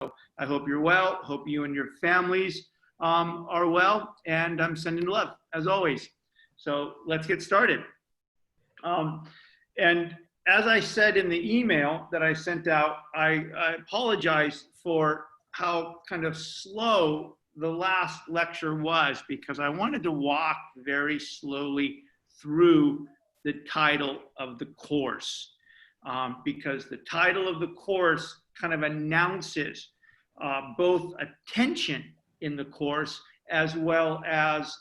I hope you're well. Hope you and your families are well, and I'm sending love as always. So let's get started. And as I said in the email that I sent out, I apologize for how kind of slow the last lecture was, because I wanted to walk very slowly through the title of the course, because the title of the course kind of announces both a tension in the course as well as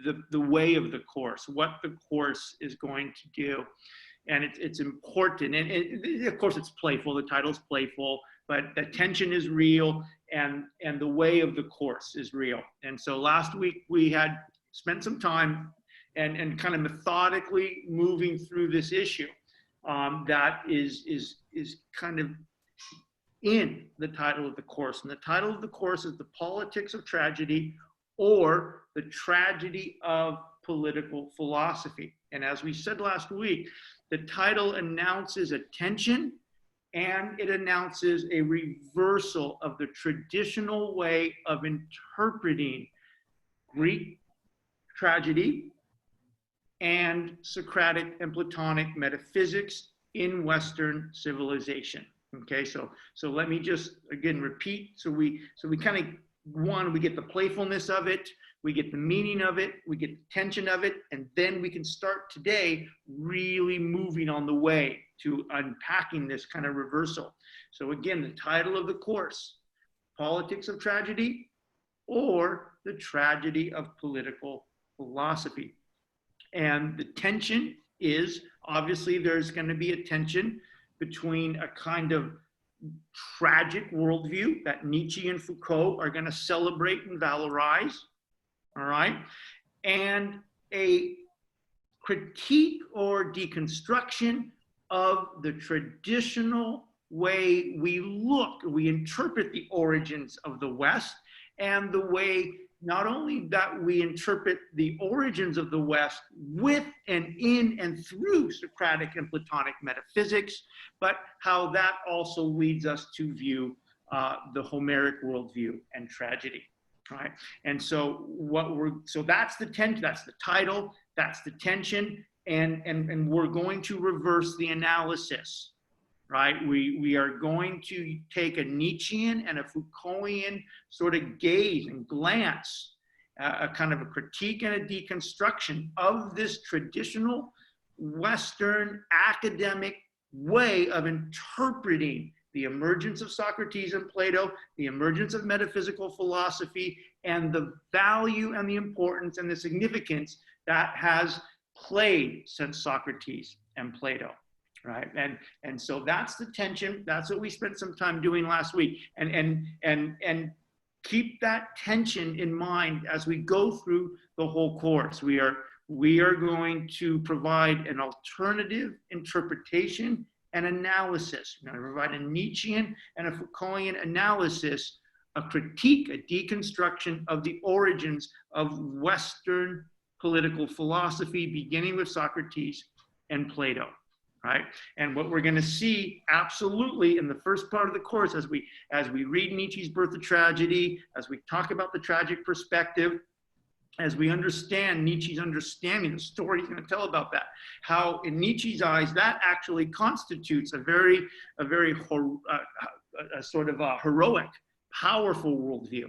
the way of the course, what the course is going to do. And it's important. And of course, it's playful. The title's playful, but the tension is real, and the way of the course is real. And so last week we had spent some time and kind of methodically moving through this issue that is kind of in the title of the course. And the title of the course is The Politics of Tragedy, or The Tragedy of Political Philosophy. And as we said last week, the title announces a tension, and it announces a reversal of the traditional way of interpreting Greek tragedy and Socratic and Platonic metaphysics in Western civilization. Okay, so let me just again repeat. So we kind of, one, we get the playfulness of it, we get the meaning of it, we get the tension of it, and then we can start today really moving on the way to unpacking this kind of reversal. So again, the title of the course, Politics of Tragedy, or The Tragedy of Political Philosophy. And the tension is, obviously there's going to be a tension between a kind of tragic worldview that Nietzsche and Foucault are going to celebrate and valorize, all right, and a critique or deconstruction of the traditional way we interpret the origins of the West, and the way not only that we interpret the origins of the West with and in and through Socratic and Platonic metaphysics, but how that also leads us to view the Homeric worldview and tragedy, right? And so so that's the tension, that's the title, that's the tension, and we're going to reverse the analysis, right? We are going to take a Nietzschean and a Foucaultian sort of gaze and glance, a kind of a critique and a deconstruction of this traditional Western academic way of interpreting the emergence of Socrates and Plato, the emergence of metaphysical philosophy, and the value and the importance and the significance that has played since Socrates and Plato. Right, and so that's the tension. That's what we spent some time doing last week, and keep that tension in mind as we go through the whole course. We are going to provide an alternative interpretation and analysis. We're going to provide a Nietzschean and a Foucaultian analysis, a critique, a deconstruction of the origins of Western political philosophy, beginning with Socrates and Plato. Right, and what we're going to see absolutely in the first part of the course, as we read Nietzsche's Birth of Tragedy, as we talk about the tragic perspective, as we understand Nietzsche's understanding, the story he's going to tell about that, how in Nietzsche's eyes that actually constitutes a sort of a heroic, powerful worldview.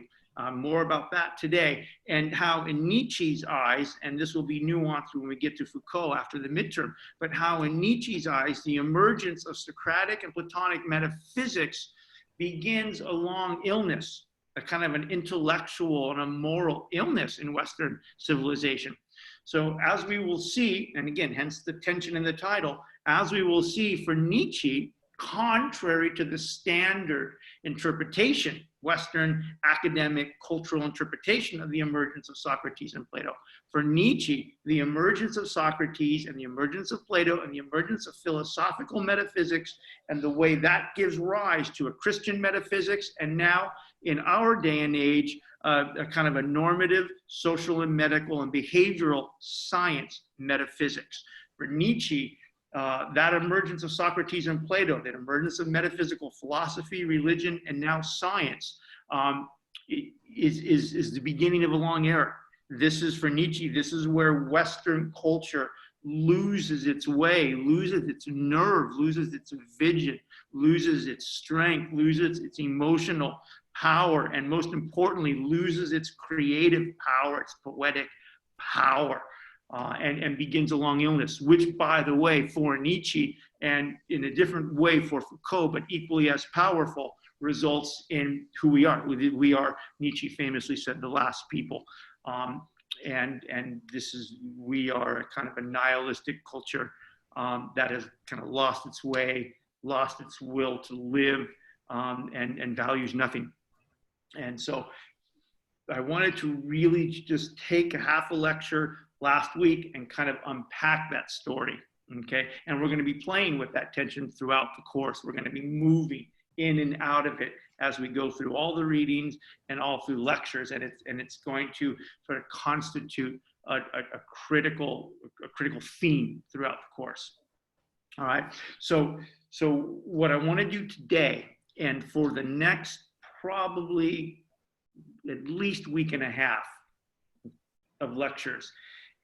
More about that today, and how in Nietzsche's eyes, and this will be nuanced when we get to Foucault after the midterm, but how in Nietzsche's eyes the emergence of Socratic and Platonic metaphysics begins a long illness, a kind of an intellectual and a moral illness in Western civilization. So as we will see, and again, hence the tension in the title, as we will see, for Nietzsche, contrary to the standard interpretation, Western academic cultural interpretation of the emergence of Socrates and Plato, for Nietzsche, the emergence of Socrates and the emergence of Plato and the emergence of philosophical metaphysics and the way that gives rise to a Christian metaphysics, and now in our day and age, a kind of a normative, social and medical and behavioral science metaphysics. For Nietzsche, that emergence of Socrates and Plato, that emergence of metaphysical philosophy, religion, and now science is the beginning of a long era. This is for Nietzsche, this is where Western culture loses its way, loses its nerve, loses its vision, loses its strength, loses its emotional power, and most importantly, loses its creative power, its poetic power. And begins a long illness, which, by the way, for Nietzsche, and in a different way for Foucault, but equally as powerful, results in who we are. We are, Nietzsche famously said, the last people. And this is, we are a kind of a nihilistic culture that has kind of lost its way, lost its will to live, and values nothing. And so I wanted to really just take a half a lecture last week and kind of unpack that story, okay? And we're going to be playing with that tension throughout the course. We're going to be moving in and out of it as we go through all the readings and all through lectures, and it's going to sort of constitute a critical theme throughout the course. All right. So what I want to do today, and for the next probably at least week and a half of lectures,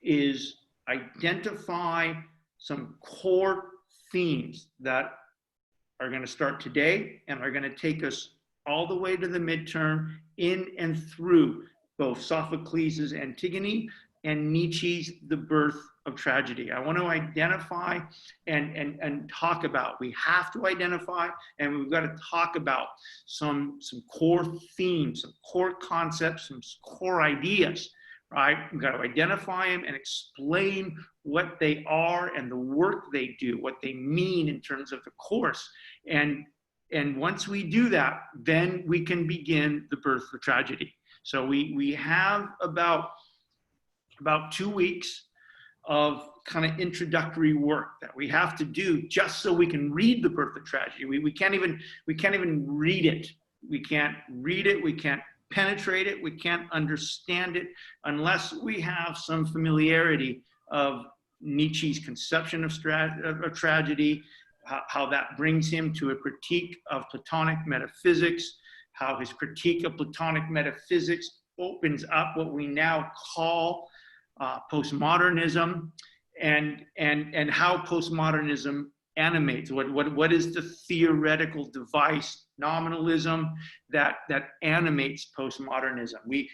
is identify some core themes that are going to start today and are going to take us all the way to the midterm, in and through both Sophocles' Antigone and Nietzsche's The Birth of Tragedy. I want to identify and talk about, we have to identify, and we've got to talk about some core themes, some core concepts, some core ideas, right? We've got to identify them and explain what they are and the work they do, what they mean in terms of the course. And once we do that, then we can begin The Birth of Tragedy. So we have about 2 weeks of kind of introductory work that we have to do just so we can read The Birth of Tragedy. We can't even read it. We can't read it. We can't penetrate it. We can't understand it unless we have some familiarity of Nietzsche's conception of tragedy, how that brings him to a critique of Platonic metaphysics, how his critique of Platonic metaphysics opens up what we now call postmodernism, and how postmodernism animates. What is the theoretical device, nominalism, that animates postmodernism? We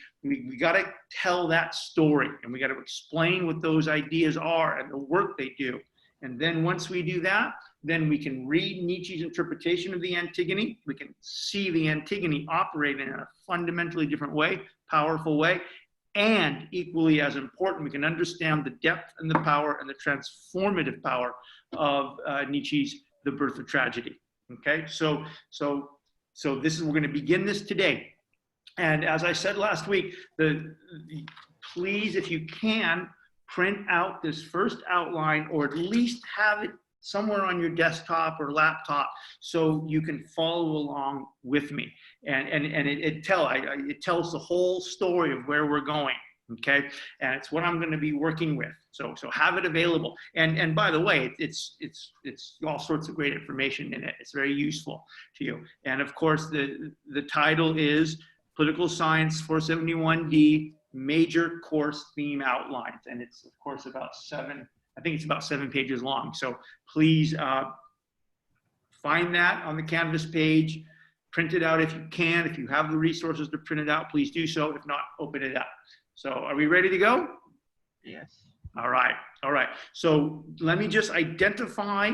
got to tell that story, and we got to explain what those ideas are and the work they do. And then once we do that, then we can read Nietzsche's interpretation of the Antigone. We can see the Antigone operating in a fundamentally different way, powerful way. And equally as important, we can understand the depth and the power and the transformative power of Nietzsche's The Birth of Tragedy. Okay, so this is, we're going to begin this today. And as I said last week, please, if you can, print out this first outline, or at least have it somewhere on your desktop or laptop so you can follow along with me. And it tells the whole story of where we're going, okay? And it's what I'm going to be working with. So have it available. And by the way, it's all sorts of great information in it. It's very useful to you. And of course, the title is Political Science 471D Major Course Theme Outlines. And it's of course about 7 pages long. So please find that on the Canvas page, print it out if you can. If you have the resources to print it out, please do so. If not, open it up. So are we ready to go? Yes. All right. So let me just identify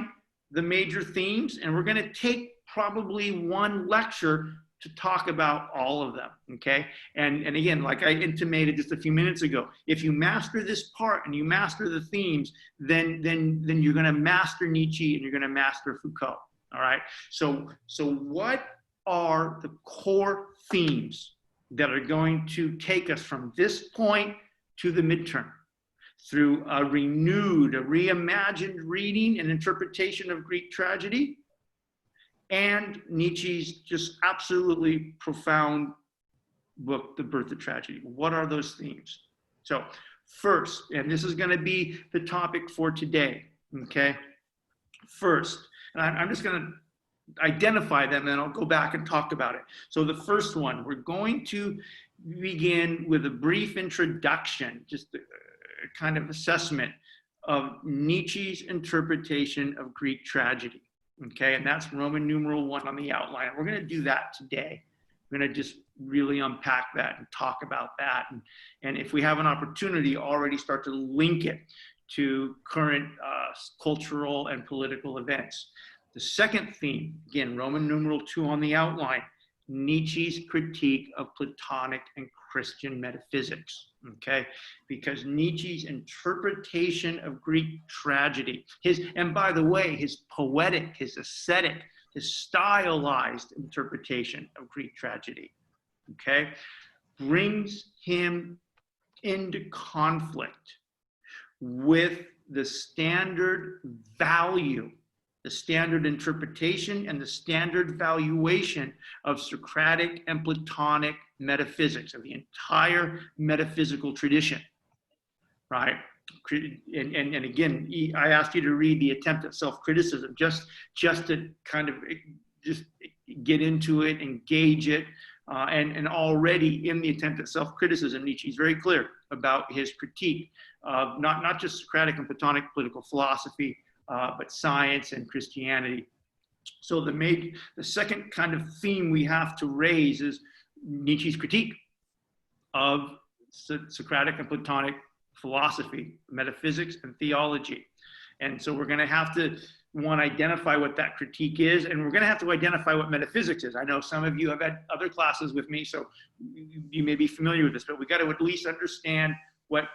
the major themes, and we're going to take probably one lecture to talk about all of them, okay? And again, like I intimated just a few minutes ago, if you master this part and you master the themes, then you're going to master Nietzsche and you're going to master Foucault, all right? So what are the core themes that are going to take us from this point to the midterm through a reimagined reading and interpretation of Greek tragedy, and Nietzsche's just absolutely profound book, The Birth of Tragedy? What are those themes? So first, and this is going to be the topic for today, okay? first. And I'm just going to identify them, and then I'll go back and talk about it. So the first one, we're going to begin with a brief introduction, just a kind of assessment of Nietzsche's interpretation of Greek tragedy. Okay, and that's Roman numeral 1 on the outline. We're going to do that today. We're going to just really unpack that and talk about that. And if we have an opportunity, already start to link it to current cultural and political events. The second theme, again, Roman numeral 2 on the outline, Nietzsche's critique of Platonic and Christian metaphysics, okay? Because Nietzsche's interpretation of Greek tragedy, and by the way, his poetic, his ascetic, his stylized interpretation of Greek tragedy, okay, brings him into conflict with the standard value, the standard interpretation and the standard valuation of Socratic and Platonic metaphysics, of the entire metaphysical tradition, right? And again, I asked you to read The Attempt at Self-Criticism, just to kind of just get into it, engage it, and already in The Attempt at Self-Criticism, Nietzsche is very clear about his critique of not just Socratic and Platonic political philosophy, but science and Christianity. So the second kind of theme we have to raise is Nietzsche's critique of Socratic and Platonic philosophy, metaphysics, and theology. And so we're going to have to, one, identify what that critique is, and we're going to have to identify what metaphysics is. I know some of you have had other classes with me, so you may be familiar with this, but we got to at least understand what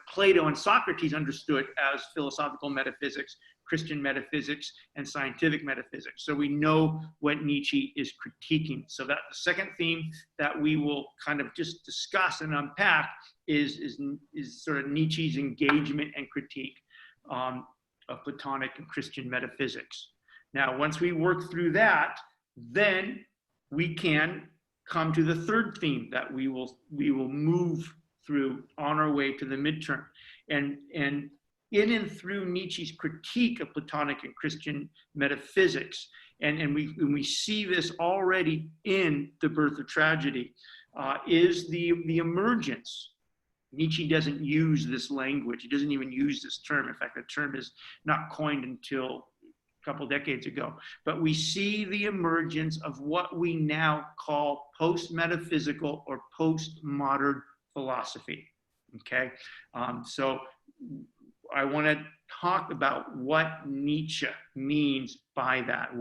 Plato and Socrates understood as philosophical metaphysics, Christian metaphysics, and scientific metaphysics. So we know what Nietzsche is critiquing. So that the second theme that we will kind of just discuss and unpack is sort of Nietzsche's engagement and critique of Platonic and Christian metaphysics. Now, once we work through that, then we can come to the third theme that we will move through on our way to the midterm. And in and through Nietzsche's critique of Platonic and Christian metaphysics, and we see this already in The Birth of Tragedy, is the emergence. Nietzsche doesn't use this language. He doesn't even use this term. In fact, the term is not coined until a couple decades ago. But we see the emergence of what we now call post-metaphysical or postmodern philosophy, okay? So I want to talk about what Nietzsche means by that.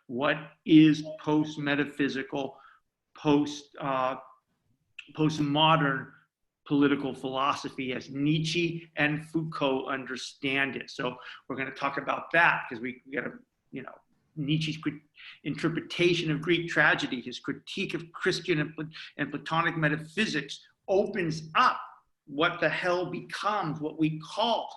What is post-metaphysical, postmodern political philosophy as Nietzsche and Foucault understand it? So we're going to talk about that because we got to, Nietzsche's interpretation of Greek tragedy, his critique of Christian and Platonic metaphysics opens up what the hell becomes what we call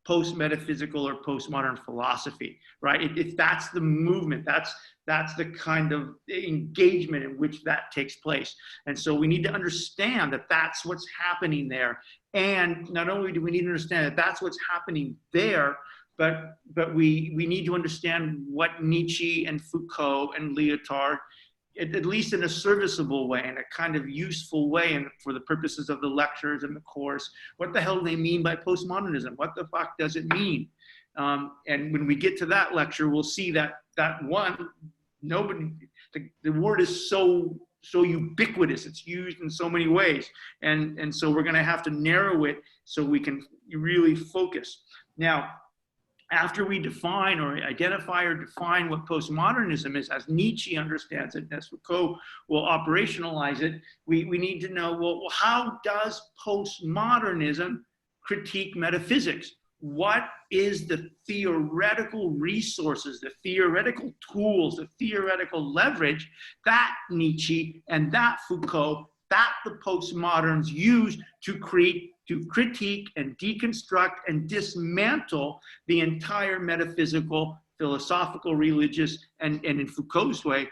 post-metaphysical or postmodern philosophy, right? If that's the movement, that's the kind of engagement in which that takes place. And so we need to understand that that's what's happening there. And not only do we need to understand that that's what's happening there, but we need to understand what Nietzsche and Foucault and Lyotard, at least in a serviceable way, in a kind of useful way, and for the purposes of the lectures and the course, what the hell do they mean by postmodernism? What the fuck does it mean? And when we get to that lecture, we'll see that one, nobody, the word is so ubiquitous. It's used in so many ways. And so we're going to have to narrow it so we can really focus. Now, after we define or identify or define what postmodernism is, as Nietzsche understands it, as Foucault will operationalize it, we need to know, well, how does postmodernism critique metaphysics? What is the theoretical resources, the theoretical tools, the theoretical leverage that Nietzsche and that Foucault, that the postmoderns use to critique and deconstruct and dismantle the entire metaphysical, philosophical, religious, and in Foucault's way,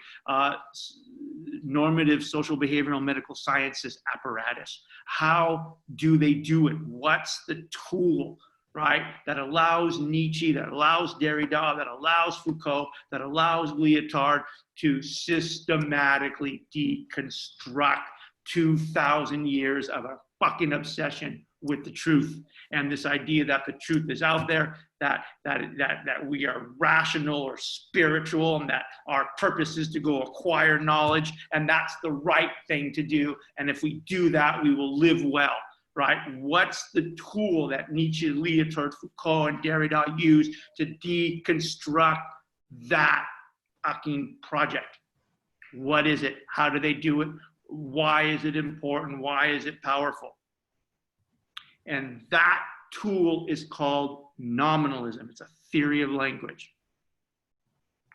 normative social behavioral medical sciences apparatus? How do they do it? What's the tool right? That allows Nietzsche, that allows Derrida, that allows Foucault, that allows Lyotard to systematically deconstruct 2,000 years of a fucking obsession with the truth, and this idea that the truth is out there, that we are rational or spiritual, and that our purpose is to go acquire knowledge, and that's the right thing to do. And if we do that, we will live well, right? What's the tool that Nietzsche, Lyotard, Foucault, and Derrida use to deconstruct that fucking project? What is it? How do they do it? Why is it important? Why is it powerful? And that tool is called nominalism. It's a theory of language,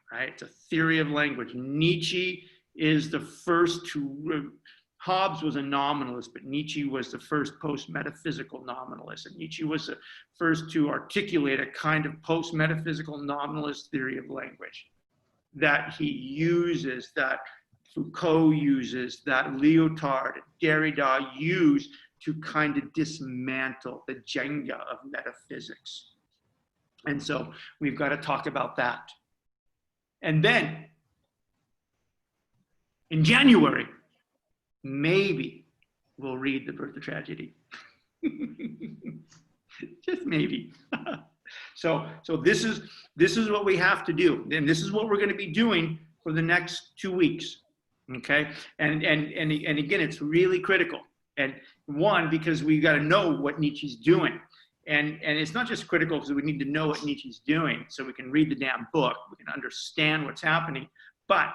right? It's a theory of language. Nietzsche is the first to, Hobbes was a nominalist, but Nietzsche was the first post-metaphysical nominalist. And Nietzsche was the first to articulate a kind of post-metaphysical nominalist theory of language that he uses, that Foucault uses, that Lyotard and Derrida use to kind of dismantle the Jenga of metaphysics. And so we've got to talk about that. And then in January, maybe we'll read The Birth of Tragedy. Just maybe. So this is what we have to do. And this is what we're going to be doing for the next 2 weeks. Okay? And again, it's really critical. And one, because we got to know what Nietzsche's doing. And it's not just critical because we need to know what Nietzsche's doing so we can read the damn book, we can understand what's happening. But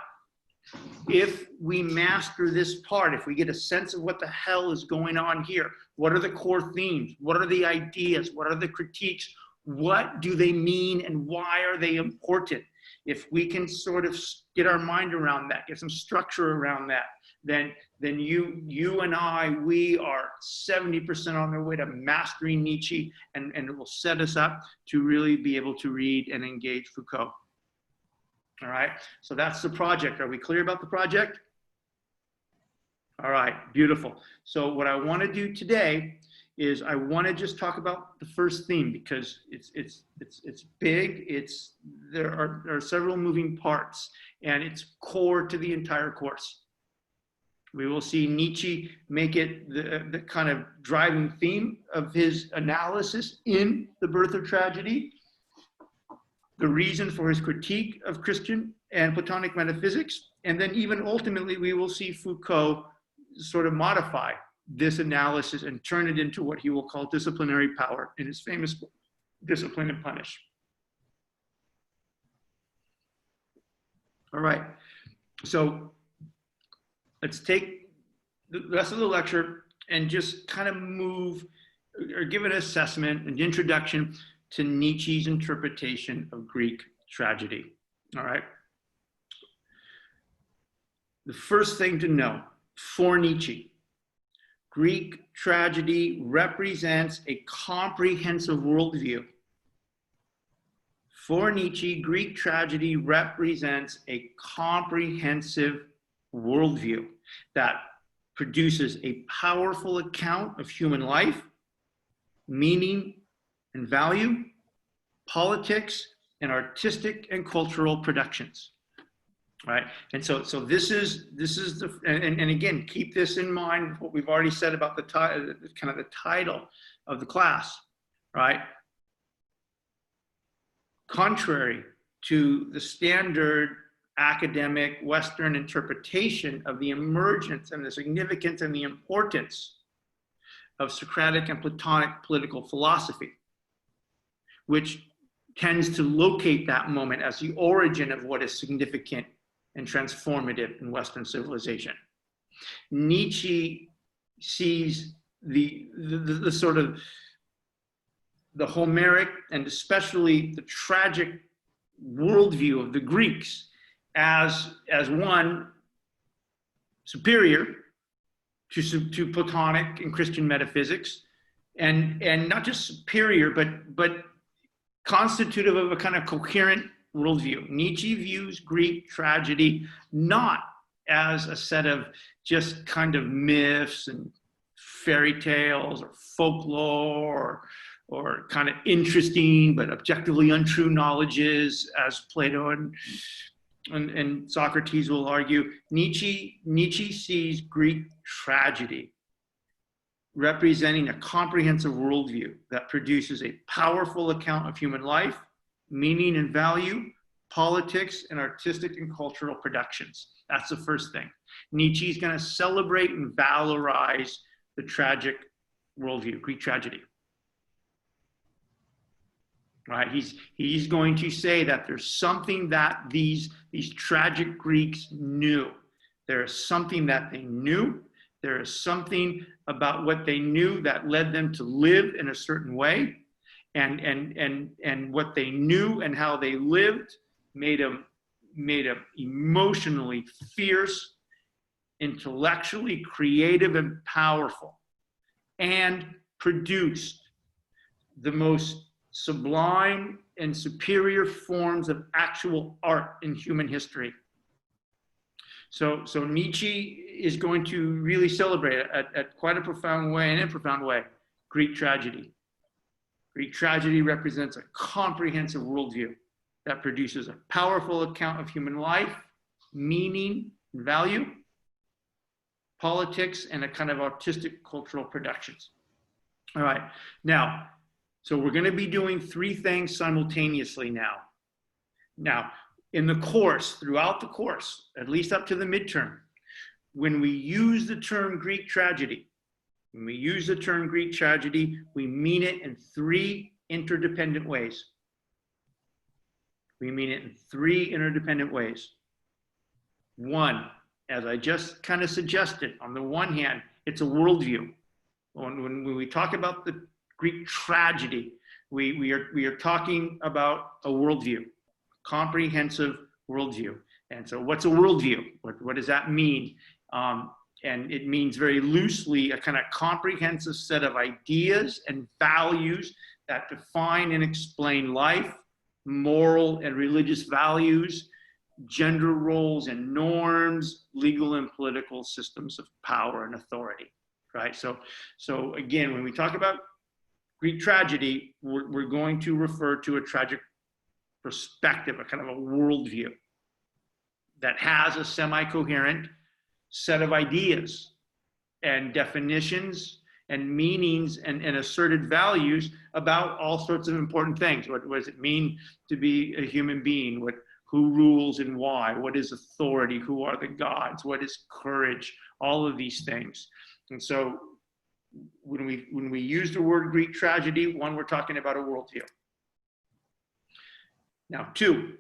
if we master this part, if we get a sense of what the hell is going on here, what are the core themes? What are the ideas? What are the critiques? What do they mean and why are they important? If we can sort of get our mind around that, get some structure around that, then you and I, we are 70% on their way to mastering Nietzsche, and it will set us up to really be able to read and engage Foucault. All right, so that's the project. Are we clear about the project? All right, beautiful. So what I want to do today is I want to just talk about the first theme because it's big. There are several moving parts, and it's core to the entire course. We will see Nietzsche make it the kind of driving theme of his analysis in The Birth of Tragedy, the reason for his critique of Christian and Platonic metaphysics, and then even ultimately we will see Foucault sort of modify this analysis and turn it into what he will call disciplinary power in his famous book, Discipline and Punish. All right, so let's take the rest of the lecture and just kind of move or give an assessment, an introduction to Nietzsche's interpretation of Greek tragedy. All right. The first thing to know for Nietzsche, Greek tragedy represents a comprehensive worldview. For Nietzsche, Greek tragedy represents a comprehensive worldview that produces a powerful account of human life, meaning and value, politics, and artistic and cultural productions. Right, and so this is the and again, keep this in mind. What we've already said about the kind of the title of the class, right? Contrary to the standard academic Western interpretation of the emergence and the significance and the importance of Socratic and Platonic political philosophy, which tends to locate that moment as the origin of what is significant and transformative in Western civilization. Nietzsche sees the sort of the Homeric and especially the tragic worldview of the Greeks as one superior to Platonic and Christian metaphysics, and not just superior, but constitutive of a kind of coherent worldview. Nietzsche views Greek tragedy not as a set of just kind of myths and fairy tales or folklore or kind of interesting but objectively untrue knowledges, as Plato and Socrates will argue. Nietzsche sees Greek tragedy representing a comprehensive worldview that produces a powerful account of human life, meaning and value, politics, and artistic and cultural productions. That's the first thing. Nietzsche is going to celebrate and valorize the tragic worldview, Greek tragedy. Right? He's going to say that there's something that these tragic Greeks knew. There is something that they knew. There is something about what they knew that led them to live in a certain way. And what they knew and how they lived made them emotionally fierce, intellectually creative and powerful, and produced the most sublime and superior forms of actual art in human history. So Nietzsche is going to really celebrate at quite a profound way, and in a profound way, Greek tragedy. Greek tragedy represents a comprehensive worldview that produces a powerful account of human life, meaning, and value, politics, and a kind of artistic cultural productions. All right, now, so we're going to be doing three things simultaneously now. Now, in the course, throughout the course, at least up to the midterm, when we use the term Greek tragedy, we mean it in three interdependent ways. We mean it in three interdependent ways. One, as I just kind of suggested, on the one hand, it's a worldview. When we talk about the Greek tragedy, we are talking about a worldview, comprehensive worldview. And so what's a worldview? What does that mean? And it means very loosely a kind of comprehensive set of ideas and values that define and explain life, moral and religious values, gender roles and norms, legal and political systems of power and authority, right? So again, when we talk about Greek tragedy, we're going to refer to a tragic perspective, a kind of a worldview that has a semi-coherent set of ideas and definitions and meanings and asserted values about all sorts of important things. What does it mean to be a human being? Who rules and why? What is authority? Who are the gods? What is courage? All of these things. And so when we use the word Greek tragedy, one, we're talking about a worldview. Now, two,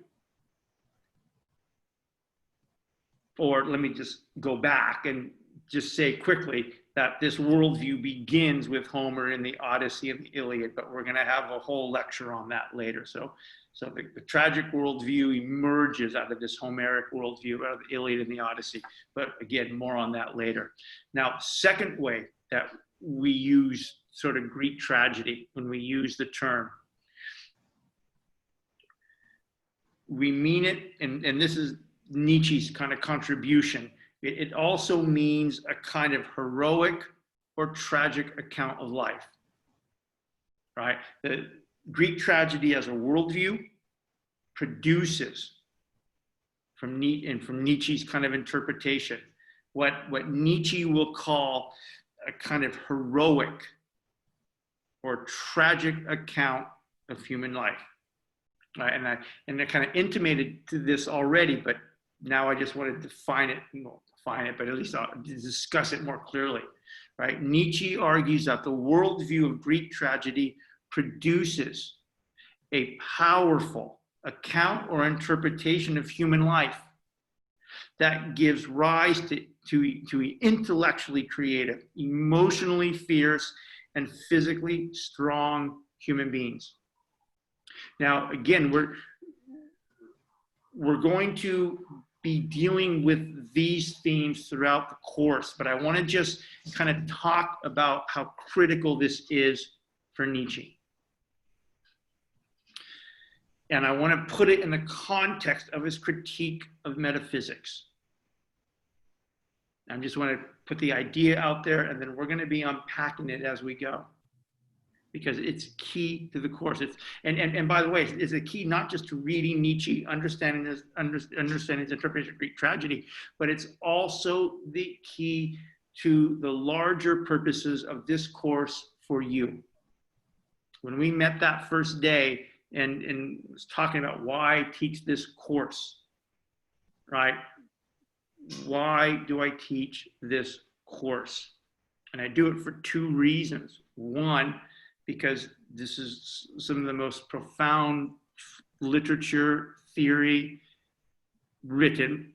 or let me just go back and just say quickly that this worldview begins with Homer in the Odyssey and the Iliad, but we're going to have a whole lecture on that later. So the tragic worldview emerges out of this Homeric worldview, out of the Iliad and the Odyssey. But again, more on that later. Now, second way that we use sort of Greek tragedy when we use the term, we mean it, and this is Nietzsche's kind of contribution. It also means a kind of heroic or tragic account of life, right? The Greek tragedy as a worldview produces, from Nietzsche's kind of interpretation, what Nietzsche will call a kind of heroic or tragic account of human life. Right? And I kind of intimated to this already, but now I just want to define it, but at least I'll discuss it more clearly, right? Nietzsche argues that the worldview of Greek tragedy produces a powerful account or interpretation of human life that gives rise to intellectually creative, emotionally fierce, and physically strong human beings. Now, again, we're going to be dealing with these themes throughout the course, but I want to just kind of talk about how critical this is for Nietzsche. And I want to put it in the context of his critique of metaphysics. I just want to put the idea out there, and then we're going to be unpacking it as we go. because it's key to the course. And by the way, it's a key not just to reading Nietzsche, understanding his interpretation of Greek tragedy, but it's also the key to the larger purposes of this course for you. When we met that first day and was talking about why I teach this course, right? Why do I teach this course? And I do it for two reasons. One, because this is some of the most profound literature, theory written.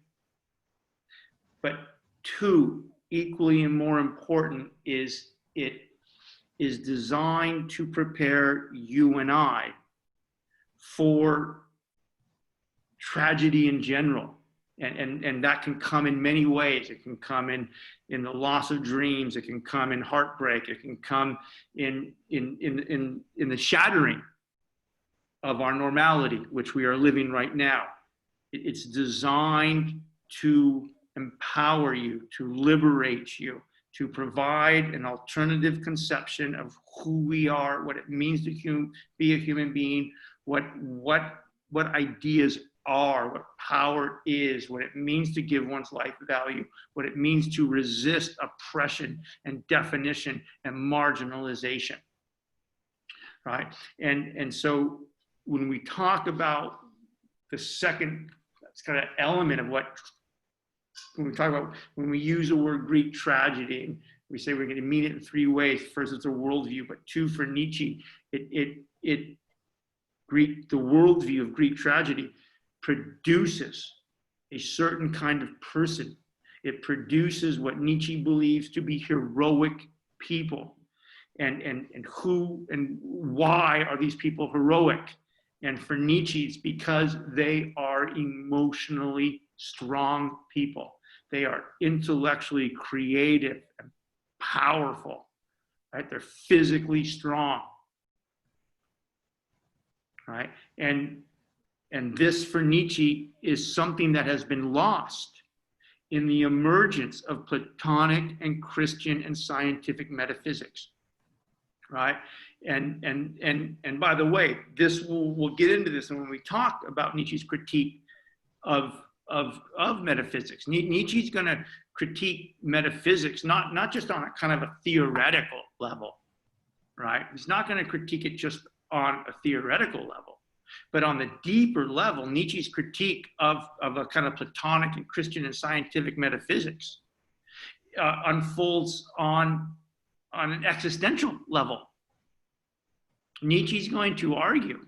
But two, equally and more important, is it is designed to prepare you and I for tragedy in general. And that can come in many ways. It can come in the loss of dreams. It can come in heartbreak. It can come in the shattering of our normality, which we are living right now. It's designed to empower you, to liberate you, to provide an alternative conception of who we are, what it means to be a human being, what ideas are, what power is, what it means to give one's life value, what it means to resist oppression and definition and marginalization, right? And so when we talk about the second kind of element of what, when we use the word Greek tragedy, and we say we're going to mean it in three ways. First, it's a worldview, but two, for Nietzsche, the worldview of Greek tragedy produces a certain kind of person. It produces what Nietzsche believes to be heroic people. And who and why are these people heroic? And for Nietzsche, it's because they are emotionally strong people. They are intellectually creative and powerful, right? They're physically strong, right? And this, for Nietzsche, is something that has been lost in the emergence of Platonic and Christian and scientific metaphysics, right? And by the way, we'll get into this, and when we talk about Nietzsche's critique of metaphysics, Nietzsche's going to critique metaphysics not just on a kind of a theoretical level, right? He's not going to critique it just on a theoretical level. But on the deeper level, Nietzsche's critique of a kind of Platonic and Christian and scientific metaphysics unfolds on an existential level. Nietzsche's going to argue,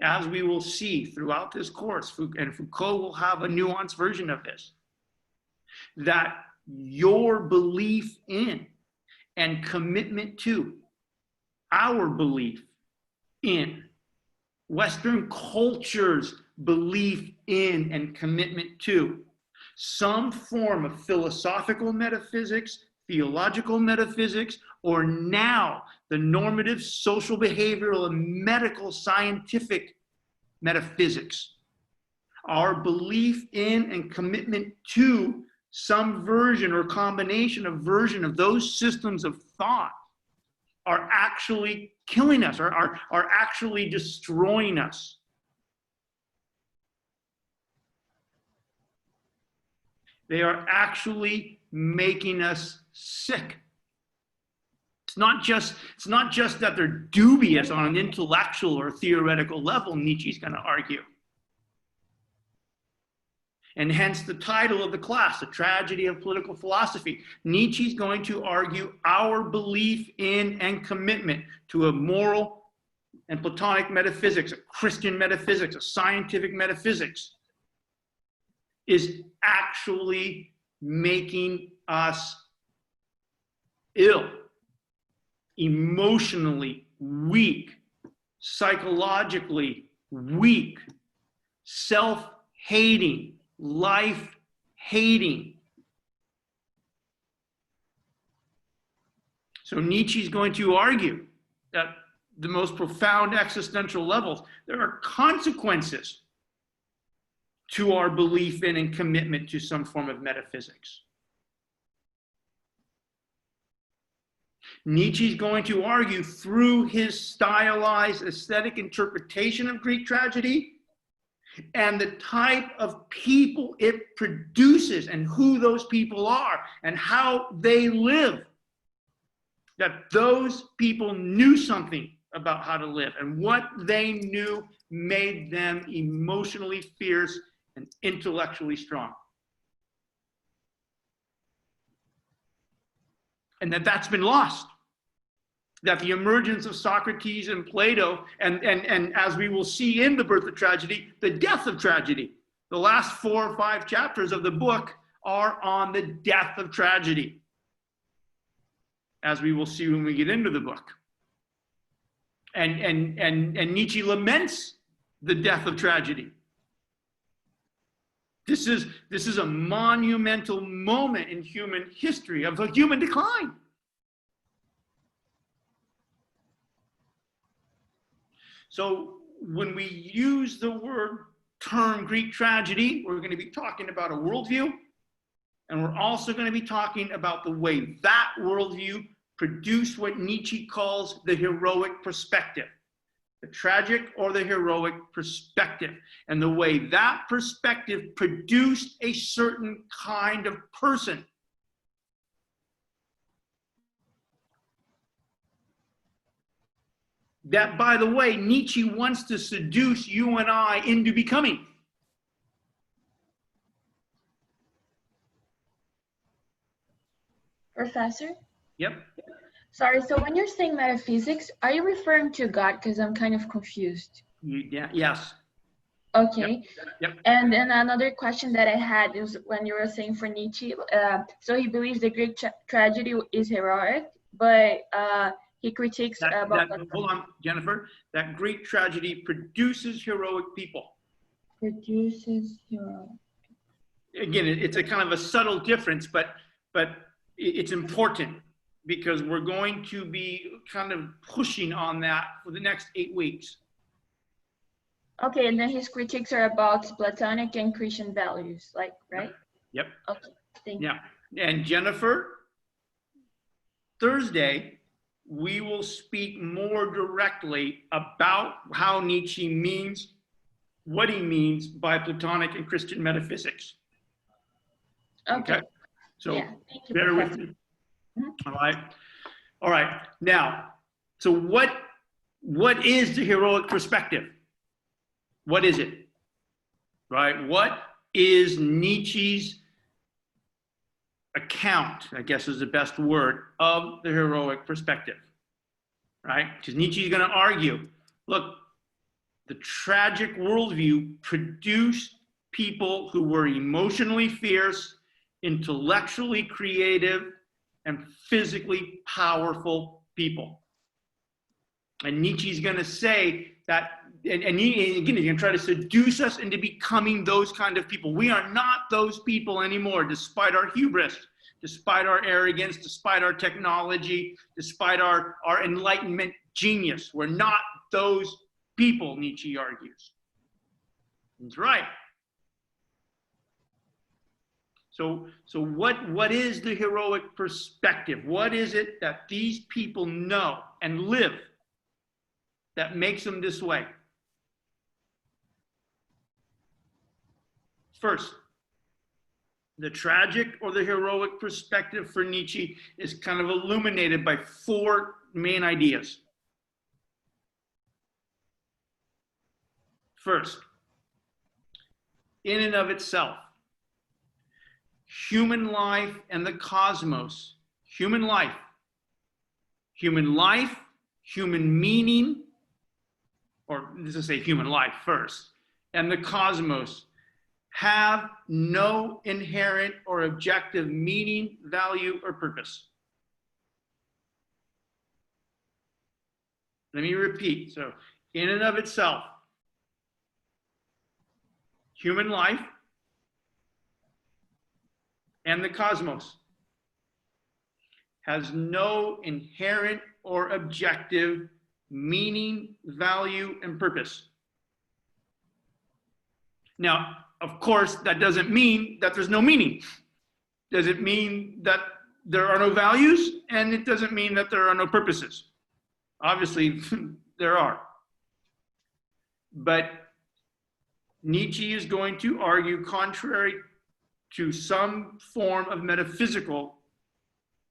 as we will see throughout this course, and Foucault will have a nuanced version of this, that your belief in and commitment to, our belief in, Western culture's belief in and commitment to some form of philosophical metaphysics, theological metaphysics, or now the normative, social, behavioral, and medical scientific metaphysics. Our belief in and commitment to some version or combination of version of those systems of thought are actually killing us, are actually destroying us. They are actually making us sick. It's not just that they're dubious on an intellectual or theoretical level, Nietzsche's going to argue. And hence the title of the class, The Tragedy of Political Philosophy. Nietzsche's going to argue our belief in and commitment to a moral and Platonic metaphysics, a Christian metaphysics, a scientific metaphysics, is actually making us ill, emotionally weak, psychologically weak, self-hating, life-hating. So Nietzsche's going to argue that the most profound existential levels, there are consequences to our belief in and commitment to some form of metaphysics. Nietzsche's going to argue through his stylized aesthetic interpretation of Greek tragedy and the type of people it produces and who those people are and how they live, that those people knew something about how to live, and what they knew made them emotionally fierce and intellectually strong. And that's been lost. That the emergence of Socrates and Plato, and as we will see in The Birth of Tragedy, the death of tragedy. The last 4 or 5 chapters of the book are on the death of tragedy, as we will see when we get into the book. And Nietzsche laments the death of tragedy. This is a monumental moment in human history of the human decline. So when we use the term Greek tragedy, we're going to be talking about a worldview, and we're also going to be talking about the way that worldview produced what Nietzsche calls the heroic perspective, the tragic or the heroic perspective, and the way that perspective produced a certain kind of person. That, by the way, Nietzsche wants to seduce you and I into becoming. Professor? Yep. Sorry, so when you're saying metaphysics, are you referring to God? Because I'm kind of confused. Yeah, yes. Okay. Yep. And then another question that I had is when you were saying for Nietzsche, so he believes the Greek tragedy is heroic, but he critiques about... Hold on, Jennifer. That Greek tragedy produces heroic people. Produces heroic. Again, it's a kind of a subtle difference, but it's important because we're going to be kind of pushing on that for the next 8 weeks. Okay, and then his critiques are about Platonic and Christian values, like, right? Yep. Okay, thank you. Yeah, and Jennifer, Thursday, we will speak more directly about how Nietzsche means, what he means by Platonic and Christian metaphysics. Okay. So yeah, thank you, bear with Professor. me. All right. Now, so what is the heroic perspective? What is it? Right? What is Nietzsche's account, I guess is the best word, of the heroic perspective? Right? Because Nietzsche is going to argue, look, the tragic worldview produced people who were emotionally fierce, intellectually creative, and physically powerful people. And Nietzsche's going to say that, and again, he's going to try to seduce us into becoming those kind of people. We are not those people anymore, despite our hubris, despite our arrogance, despite our technology, despite our enlightenment genius. We're not those people, Nietzsche argues. That's right. So what is the heroic perspective? What is it that these people know and live that makes them this way? First, the tragic or the heroic perspective for Nietzsche is kind of illuminated by 4 main ideas. First, in and of itself, human life and the cosmos, human life, human meaning, or let's just say human life first, and the cosmos have no inherent or objective meaning, value, or purpose. Let me repeat. So, in and of itself, human life and the cosmos has no inherent or objective meaning, value, and purpose. Now, of course, that doesn't mean that there's no meaning. Does it mean that there are no values, and it doesn't mean that there are no purposes. Obviously, there are. But Nietzsche is going to argue contrary to some form of metaphysical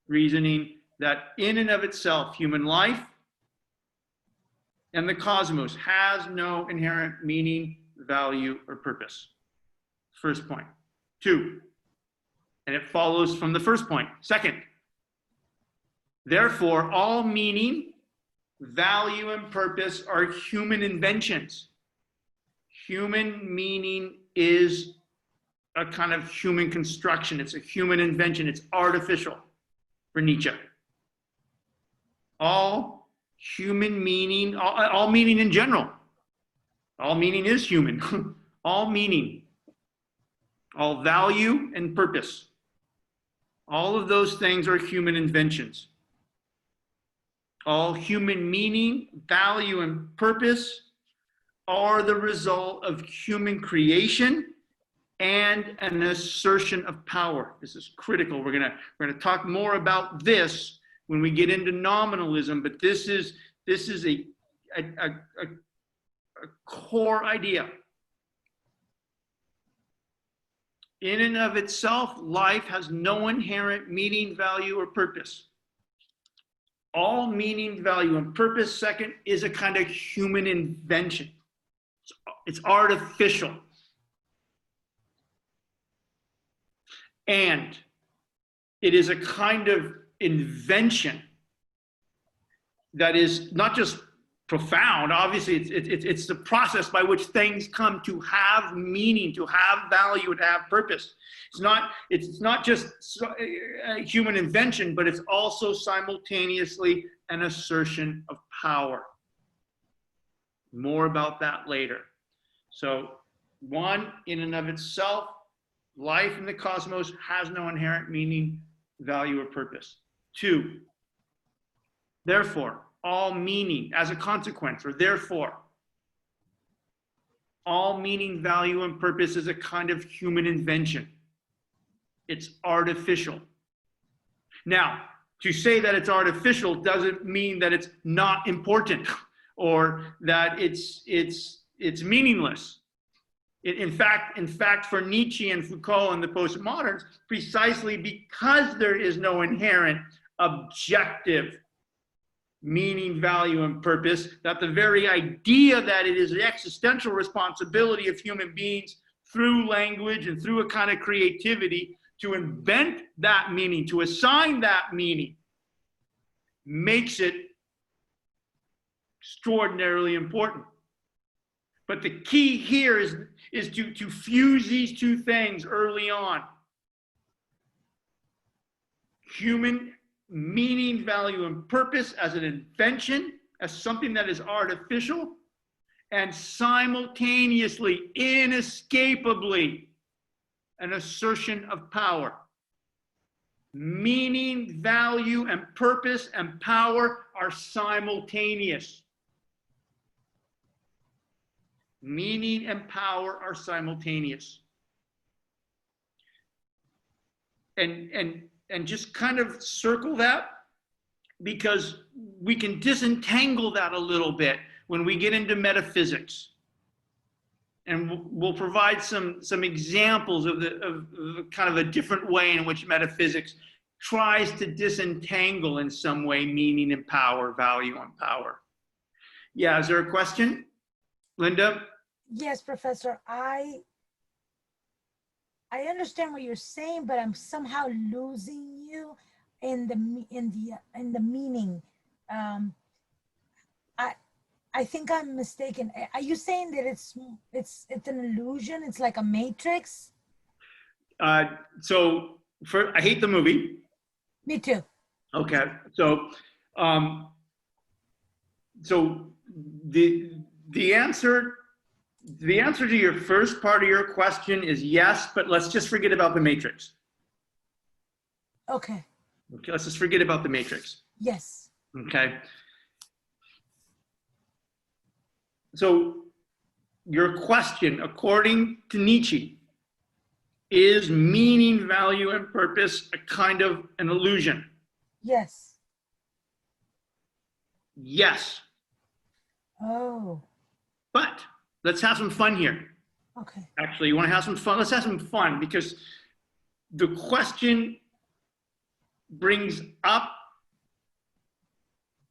reasoning that in and of itself, human life and the cosmos has no inherent meaning, value, or purpose. First point. Two, and it follows from the first point. Second, therefore, all meaning, value, and purpose are human inventions. Human meaning is a kind of human construction. It's a human invention. It's artificial for Nietzsche. All human meaning, all meaning in general. All meaning is human. All meaning, all value and purpose. All of those things are human inventions. All human meaning, value, and purpose are the result of human creation and an assertion of power. This is critical. We're gonna talk more about this when we get into nominalism, but this is a core idea. In and of itself, life has no inherent meaning, value, or purpose. All meaning, value, and purpose, second, is a kind of human invention. It's artificial. And it is a kind of invention that is not just profound. Obviously, it's the process by which things come to have meaning, to have value, to have purpose. It's not just a human invention, but it's also simultaneously an assertion of power. More about that later. So, one, in and of itself, life in the cosmos has no inherent meaning, value, or purpose. Two, therefore, all meaning, as a consequence, or therefore, all meaning, value, and purpose is a kind of human invention. It's artificial. Now, to say that it's artificial doesn't mean that it's not important or that it's meaningless. In fact, for Nietzsche and Foucault and the postmoderns, precisely because there is no inherent objective meaning, value, and purpose, that the very idea that it is the existential responsibility of human beings through language and through a kind of creativity to invent that meaning, to assign that meaning, makes it extraordinarily important. But the key here is to fuse these two things early on. Human meaning, value, and purpose as an invention, as something that is artificial, and simultaneously, inescapably, an assertion of power. Meaning, value, and purpose and power are simultaneous. Meaning and power are simultaneous. And just kind of circle that, because we can disentangle that a little bit when we get into metaphysics. And we'll provide some examples of kind of a different way in which metaphysics tries to disentangle in some way meaning and power, value and power. Yeah, is there a question? Linda? Yes, Professor. I understand what you're saying, but I'm somehow losing you in the meaning. I think I'm mistaken. Are you saying that it's an illusion? It's like a matrix? So I hate the movie. Me too. Okay. So the answer to your first part of your question is yes, but let's just forget about the matrix. Okay. Okay, let's just forget about the matrix. Yes. Okay. So your question, according to Nietzsche, Is meaning, value, and purpose a kind of an illusion? Yes. Yes. Oh, But let's have some fun here. okay. Actually, you want to have some fun? Let's have some fun, because the question brings up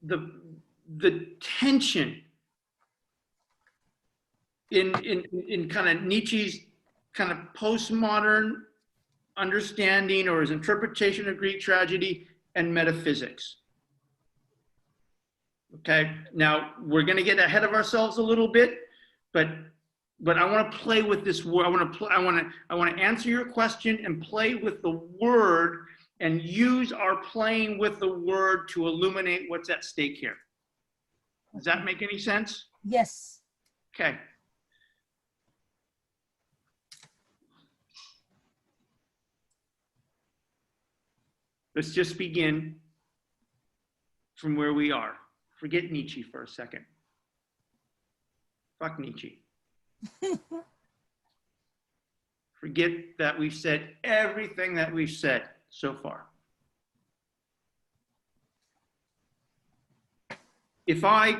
the tension in kind of Nietzsche's kind of postmodern understanding or his interpretation of Greek tragedy and metaphysics. Okay, now we're going to get ahead of ourselves a little bit, but I want to play with this word. I want to answer your question and play with the word and use our playing with the word to illuminate what's at stake here. Does that make any sense? Yes. Okay. Let's just begin from where we are. Forget Nietzsche for a second. Fuck Nietzsche. Forget that we've said everything that we've said so far. If I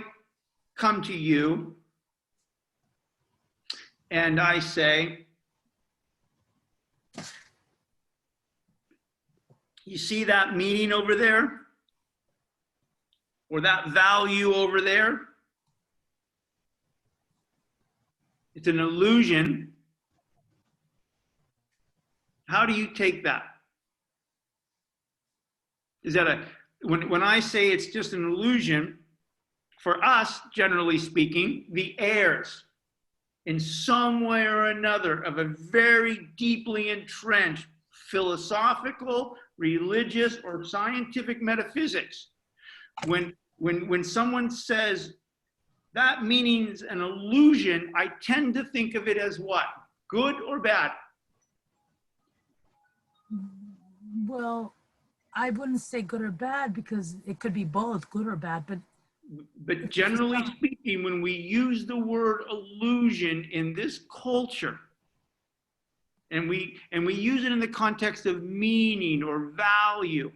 come to you and I say, you see that meaning over there? Or that value over there? It's an illusion. How do you take that? Is that when I say it's just an illusion, for us, generally speaking, the heirs, in some way or another, of a very deeply entrenched philosophical, religious, or scientific metaphysics, when someone says that meaning's an illusion, I tend to think of it as what? Good or bad? Well, I wouldn't say good or bad because it could be both good or bad, But generally speaking, when we use the word illusion in this culture, and we use it in the context of meaning or value,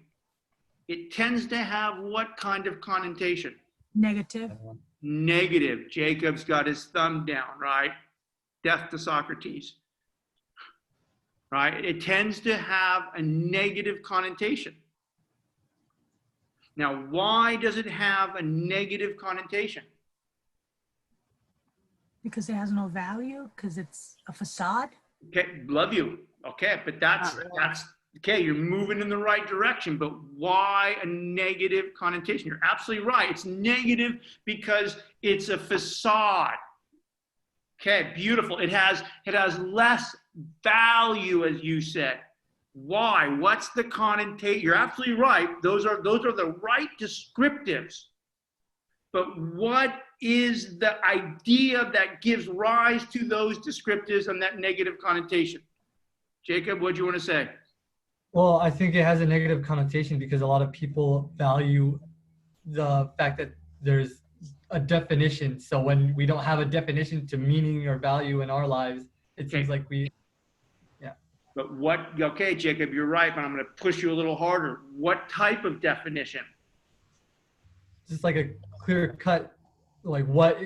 it tends to have what kind of connotation? negative. Negative. Jacob's got his thumb down, right? Death to Socrates. Right? It tends to have a negative connotation. Now, why does it have a negative connotation? Because it has no value, because it's a facade. Okay, love you. Okay, but that's okay, you're moving in the right direction, but why a negative connotation? You're absolutely right. It's negative because it's a facade. Okay, beautiful. It has less value, as you said. Why? What's the connotation? You're absolutely right. Those are the right descriptives. But what is the idea that gives rise to those descriptives and that negative connotation? Jacob, what do you want to say? Well, I think it has a negative connotation because a lot of people value the fact that there's a definition. So when we don't have a definition to meaning or value in our lives, it seems like But what, okay, Jacob, you're right, but I'm going to push you a little harder. What type of definition? just like a clear cut, like what.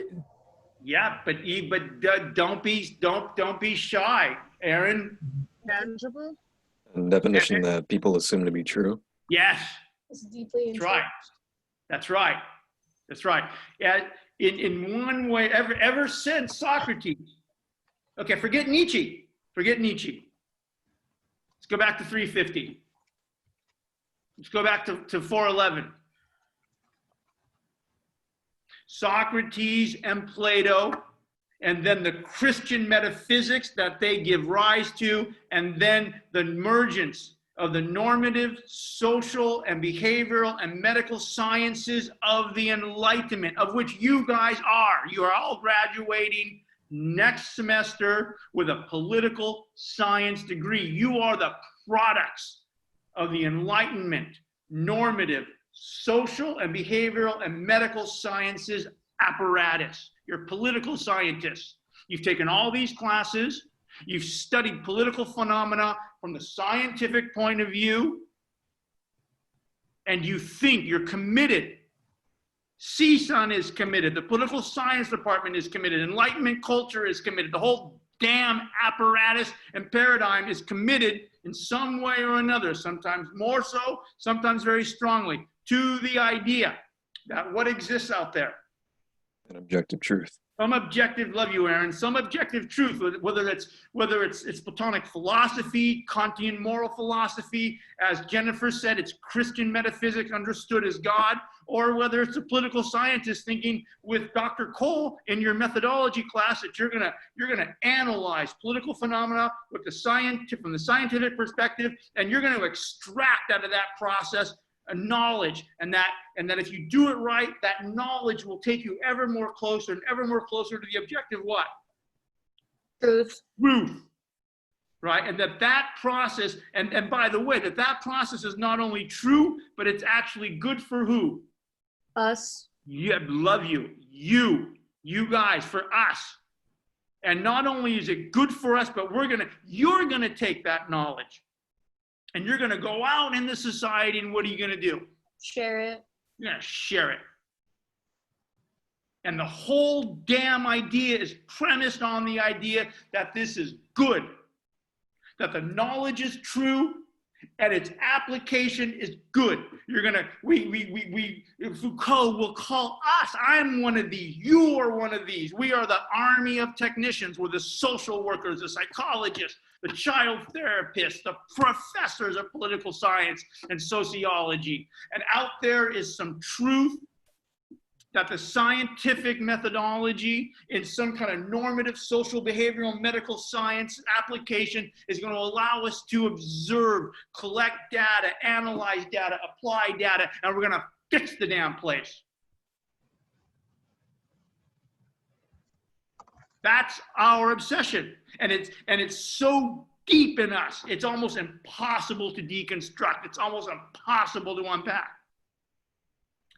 Yeah, but don't be shy, Aaron. Tangible? A definition that people assume to be true. Yes, It's deeply that's right. That's right. That's right. Yeah, in one way, ever since Socrates. Okay, forget Nietzsche. Forget Nietzsche. Let's go back to 350. Let's go back to 411. Socrates and Plato, and then the Christian metaphysics that they give rise to, and then the emergence of the normative, social, and behavioral and medical sciences of the Enlightenment, of which you guys are. You are all graduating next semester with a political science degree. You are the products of the Enlightenment, normative, social, and behavioral and medical sciences apparatus. You're political scientists. You've taken all these classes. You've studied political phenomena from the scientific point of view, and you think you're committed. CSUN is committed. The political science department is committed. Enlightenment culture is committed. The whole damn apparatus and paradigm is committed in some way or another, sometimes more so, sometimes very strongly, to the idea that what exists out there. An objective truth. Some objective, love you, Aaron, some objective truth, whether it's Platonic philosophy, Kantian moral philosophy, as Jennifer said, it's Christian metaphysics understood as God, or whether it's a political scientist thinking with Dr. Cole in your methodology class that you're gonna analyze political phenomena with from the scientific perspective, and you're gonna extract out of that process a knowledge, and that if you do it right, that knowledge will take you ever more closer and ever more closer to the objective what? Truth. Truth. Right? And that process, and by the way, that process is not only true, but it's actually good for who? Us. Yeah, love you. You guys, for us. And not only is it good for us, but you're gonna take that knowledge. And you're going to go out in the society, and what are you going to do? Share it. You're going to share it. And the whole damn idea is premised on the idea that this is good, that the knowledge is true, and its application is good. You're going to, Foucault will call us, I'm one of these, you are one of these. We are the army of technicians. We're the social workers, the psychologists, the child therapists, the professors of political science and sociology. And out there is some truth that the scientific methodology in some kind of normative social behavioral medical science application is going to allow us to observe, collect data, analyze data, apply data, and we're going to fix the damn place. That's our obsession. And it's so deep in us, it's almost impossible to deconstruct. It's almost impossible to unpack.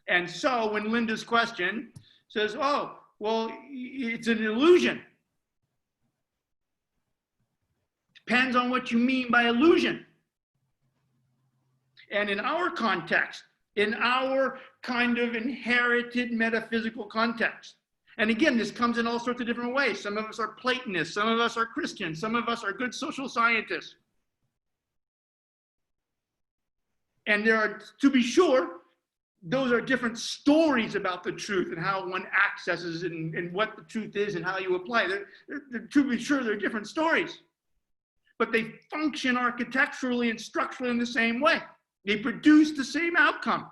And so when Linda's question says, oh, well, it's an illusion. Depends on what you mean by illusion. And in our context, in our kind of inherited metaphysical context, and again, this comes in all sorts of different ways. Some of us are Platonists, some of us are Christians, some of us are good social scientists. And there are, to be sure, those are different stories about the truth and how one accesses it and what the truth is and how you apply it. To be sure, they're different stories. But they function architecturally and structurally in the same way. They produce the same outcome.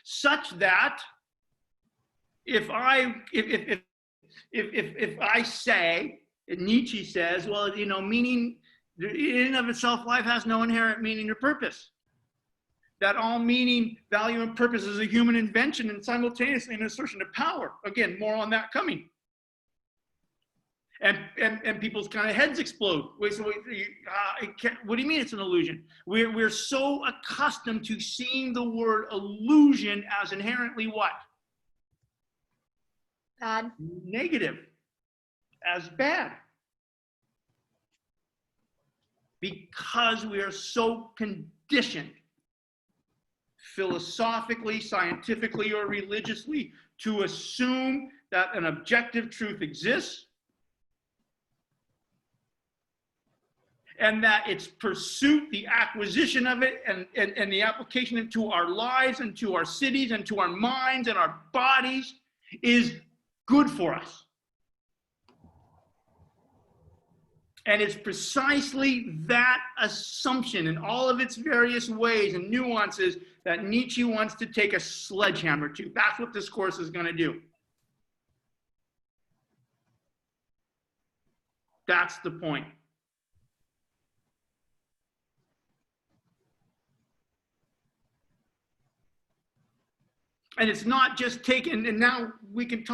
Such that if I say, Nietzsche says, well, you know, meaning in and of itself, life has no inherent meaning or purpose. That all meaning, value, and purpose is a human invention and simultaneously an assertion of power. Again, more on that coming. And people's kind of heads explode. Wait, so what do you mean it's an illusion? We're so accustomed to seeing the word illusion as inherently what? Bad. Negative, as bad. Because we are so conditioned, philosophically, scientifically, or religiously, to assume that an objective truth exists, and that its pursuit, the acquisition of it, and the application into our lives, and to our cities, and to our minds, and our bodies is good for us. And it's precisely that assumption in all of its various ways and nuances that Nietzsche wants to take a sledgehammer to. That's what this course is going to do. That's the point. And it's not just taken, and now we can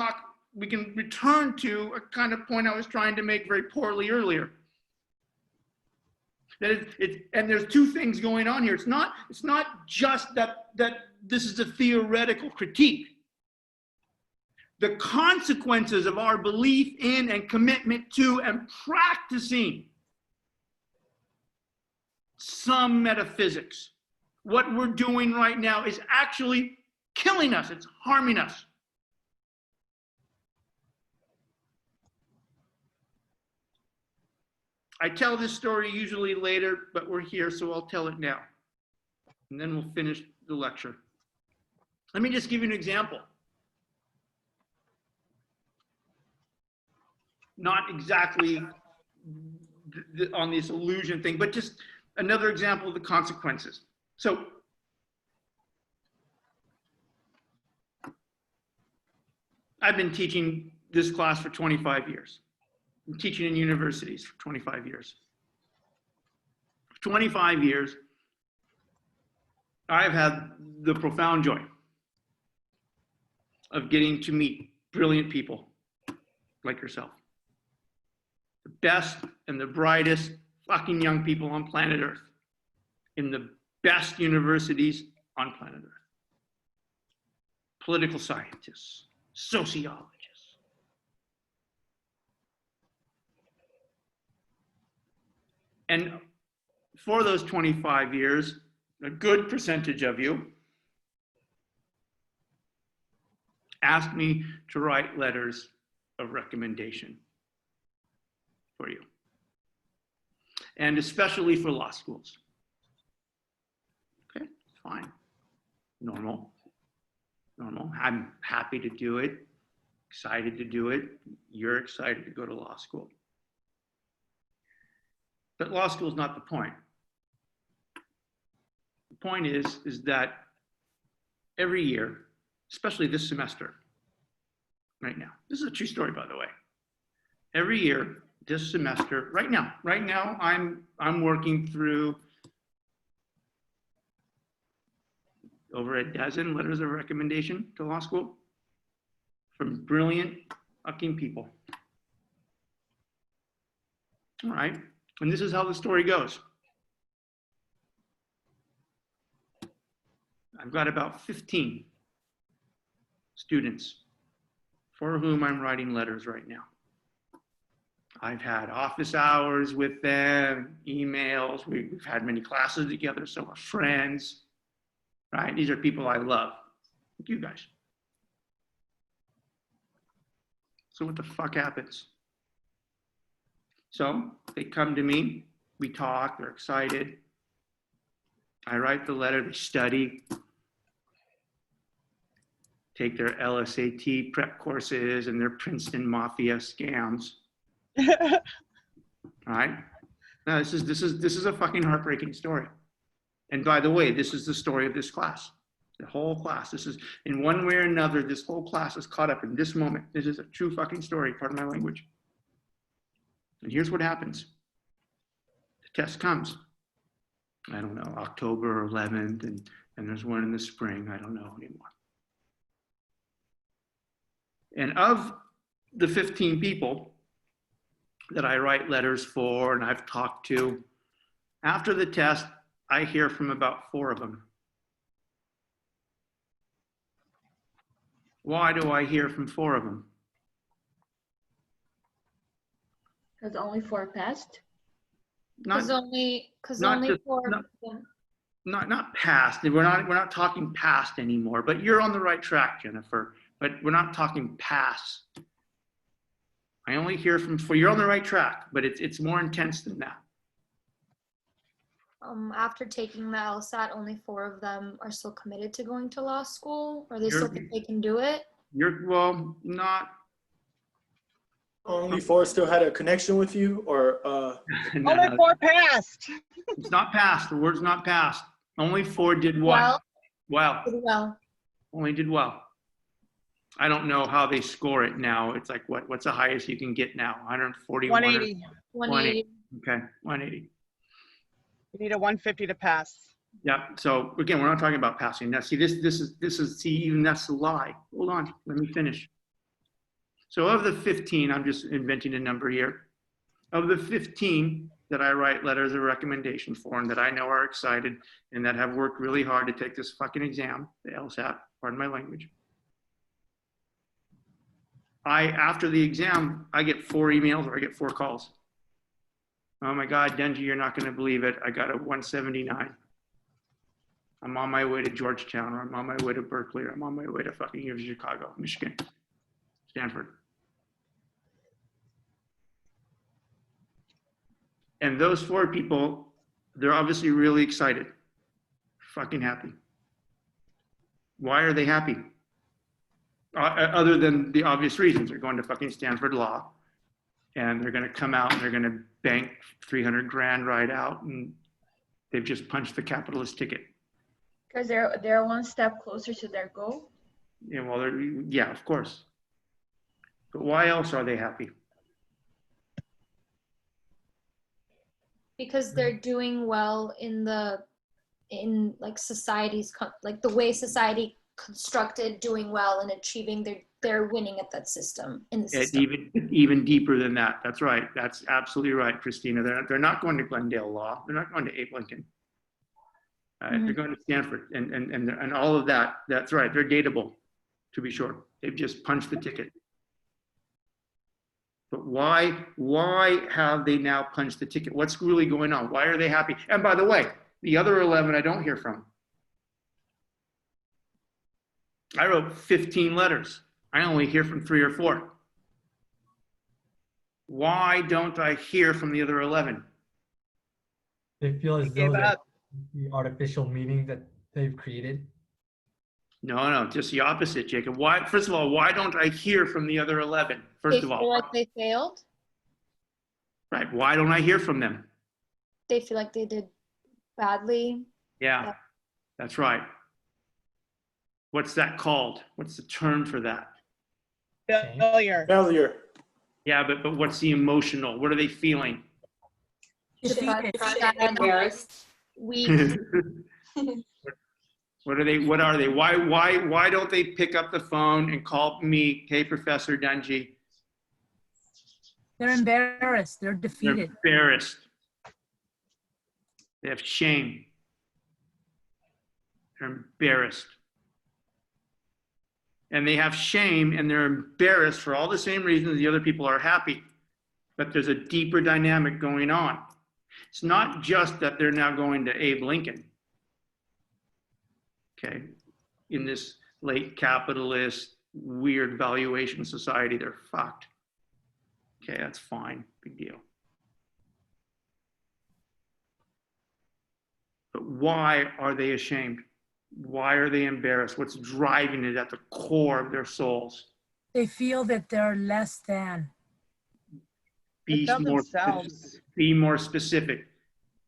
return to a kind of point I was trying to make very poorly earlier. That and there's two things going on here. It's not just that this is a theoretical critique. the consequences of our belief in and commitment to and practicing some metaphysics. What we're doing right now is actually killing us. It's harming us. I tell this story usually later, but we're here, so I'll tell it now. And then we'll finish the lecture. Let me just give you an example. Not exactly on this illusion thing, but just another example of the consequences. So I've been teaching this class for 25 years. I'm teaching in universities for 25 years. For 25 years, I've had the profound joy of getting to meet brilliant people like yourself. The best and the brightest fucking young people on planet Earth in the best universities on planet Earth. Political scientists, sociologists. And for those 25 years, a good percentage of you asked me to write letters of recommendation for you, and especially for law schools. Okay, fine, normal. I'm happy to do it, excited to do it. You're excited to go to law school. But law school is not the point. The point is that every year, especially this semester, right now, this is a true story, by the way. Every year, this semester, right now, I'm working through over a dozen letters of recommendation to law school from brilliant fucking people. All right, and this is how the story goes. I've got about 15 students for whom I'm writing letters right now. I've had office hours with them, emails. We've had many classes together, so we're friends, right? These are people I love, like you guys. So what the fuck happens? So they come to me, we talk, they're excited. I write the letter, they study, take their LSAT prep courses and their Princeton Mafia scams. All right. Now this is a fucking heartbreaking story. And by the way, this is the story of this class. The whole class. This is, in one way or another, this whole class is caught up in this moment. This is a true fucking story, pardon my language. And here's what happens. The test comes. I don't know, October 11th, and there's one in the spring. I don't know anymore. And of the 15 people that I write letters for and I've talked to, after the test, I hear from about 4 of them. Why do I hear from 4 of them? Because only 4 passed. Because only for not past. We're not talking past anymore. But you're on the right track, Jennifer. But we're not talking past. I only hear from 4. You're on the right track, but it's more intense than that. After taking the LSAT, only 4 of them are still committed to going to law school, or they still think they can do it. Not. Only 4 still had a connection with you, or No, Only 4 passed. It's not passed. The word's not passed. Only 4 did what? Well. Only did well. I don't know how they score it now. It's like what's the highest you can get now? 141. 180. 180. Okay, 180. You need a 150 to pass. Yeah. So again, we're not talking about passing. Now, see, this is see, even that's a lie. Hold on, let me finish. So of the 15, I'm just inventing a number here. Of the 15 that I write letters of recommendation for and that I know are excited and that have worked really hard to take this fucking exam, the LSAT, pardon my language. after the exam, I get 4 emails or I get 4 calls. Oh my God, Denji, you're not going to believe it. I got a 179. I'm on my way to Georgetown, or I'm on my way to Berkeley, or I'm on my way to fucking University of Chicago, Michigan, Stanford. And those 4 people, they're obviously really excited, fucking happy. Why are they happy? Other than the obvious reasons. They're going to fucking Stanford Law, and they're going to come out and they're going to bank 300 grand right out, and they've just punched the capitalist ticket. Because they're one step closer to their goal. Yeah, well, yeah, of course. But why else are they happy? Because they're doing well in like society's like the way society constructed, doing well and achieving, they're winning at that system, in the system. Even deeper than that. That's right. That's absolutely right, Christina. They're not going to Glendale Law. They're not going to Abe Lincoln. They're going to Stanford and all of that. That's right. They're dateable, to be sure. They've just punched the ticket. But why have they now punched the ticket? What's really going on? Why are they happy? And by the way, the other 11 I don't hear from. I wrote 15 letters. I only hear from 3 or 4. Why don't I hear from the other 11? They feel as Gave though that up. the artificial meaning that they've created. No, just the opposite, Jacob. Why? First of all, why don't I hear from the other 11? First They of all, feel like they failed. right? Why don't I hear from them? They feel like they did badly. Yeah, that's right. What's that called? What's the term for that? Failure. Failure. Yeah, but what's the emotional? What are they feeling? Defeated. Embarrassed. Weak. What are they? Why don't they pick up the phone and call me? Hey, Professor Dungy. They're embarrassed. They're They're defeated. embarrassed. They have shame. They're embarrassed. And they have shame and they're embarrassed for all the same reasons the other people are happy. But there's a deeper dynamic going on. It's not just that they're now going to Abe Lincoln. Okay, in this late capitalist, weird valuation society, they're fucked. Okay, that's fine, big deal. But why are they ashamed? Why are they embarrassed? What's driving it at the core of their souls? They feel that they're less than. Be more specific.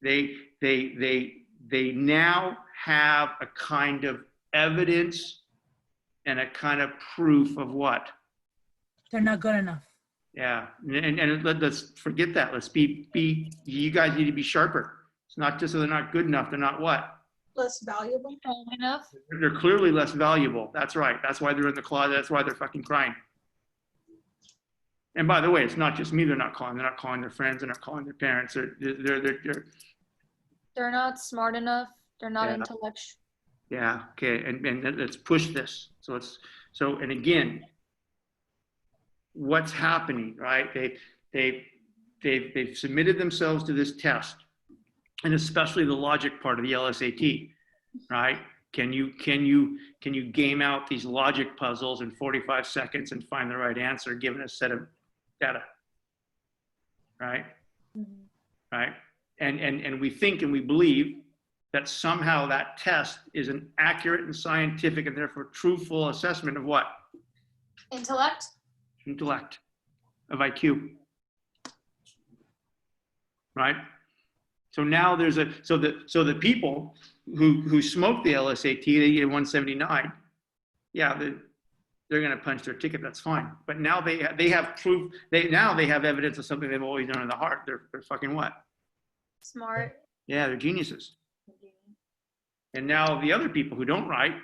They now have a kind of evidence and a kind of proof of what? They're not good enough. Yeah, and let's forget that. Let's be. You guys need to be sharper. It's not just that they're not good enough. They're not what? Less valuable. Enough. They're clearly less valuable. That's right. That's why they're in the closet. That's why they're fucking crying. And by the way, it's not just me. They're not calling. They're not calling their friends. They're not calling their parents. They're not smart enough. They're not Yeah. intellectual. Yeah. Okay. And let's push this. And again, what's happening, right? They've submitted themselves to this test, and especially the logic part of the LSAT, right? Can you game out these logic puzzles in 45 seconds and find the right answer given a set of data, right? Mm-hmm. Right? And we think and we believe that somehow that test is an accurate and scientific and therefore truthful assessment of what? Intellect. Intellect, of IQ, right? So now there's so the people who smoked the LSAT, they get 179. Yeah, they're going to punch their ticket. That's fine. But now they have proof. They have evidence of something they've always done in the heart. They're fucking what? Smart. Yeah, they're geniuses. And now the other people who don't write,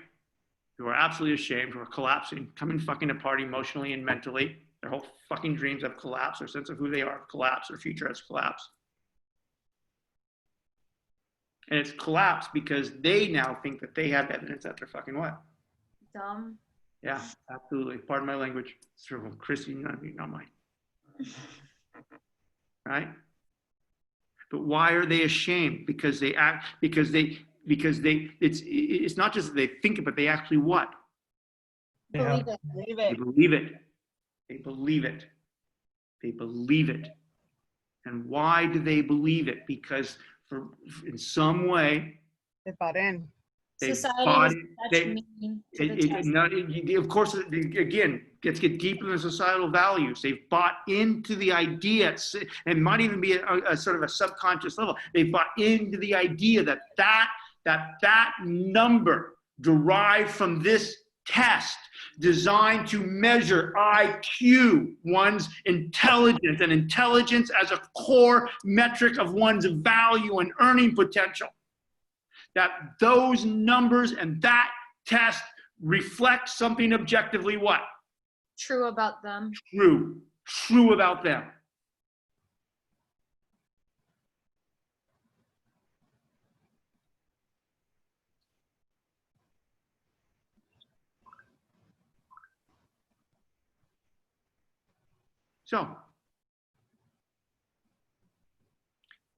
who are absolutely ashamed, who are collapsing, coming fucking apart emotionally and mentally. Their whole fucking dreams have collapsed. Their sense of who they are have collapsed. Their future has collapsed. And it's collapsed because they now think that they have evidence that they're fucking what? Dumb. Yeah, absolutely. Pardon my language. Sort of Chrissy, not mine. Right? But why are they ashamed? Because it's not just that they think it, but they actually what? They have- Believe it. Believe They it. believe it. They believe it. They believe it. And why do they believe it? Because in some way, They bought in. they Society bought has it. attached meaning to the test. Of course, again, let's get deep into societal values. They've bought into the idea, and might even be a sort of a subconscious level. They've bought into the idea that number derived from this test designed to measure IQ, one's intelligence, and intelligence as a core metric of one's value and earning potential. That those numbers and that test reflect something objectively what? True about them. True about them. So,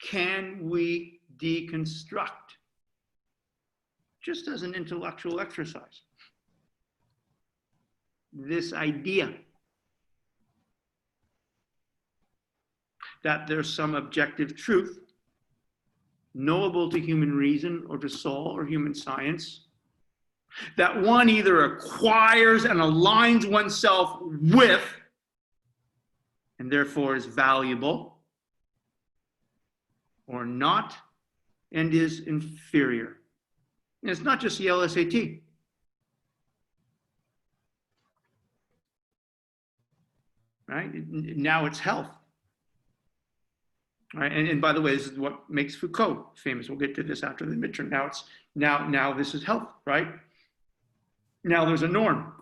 can we deconstruct just as an intellectual exercise this idea that there's some objective truth knowable to human reason or to soul or human science that one either acquires and aligns oneself with and therefore is valuable, or not and is inferior? And it's not just the LSAT. Right? Now it's health. Right? And by the way, this is what makes Foucault famous. We'll get to this after the midterm. Now this is health, right? Now there's a norm.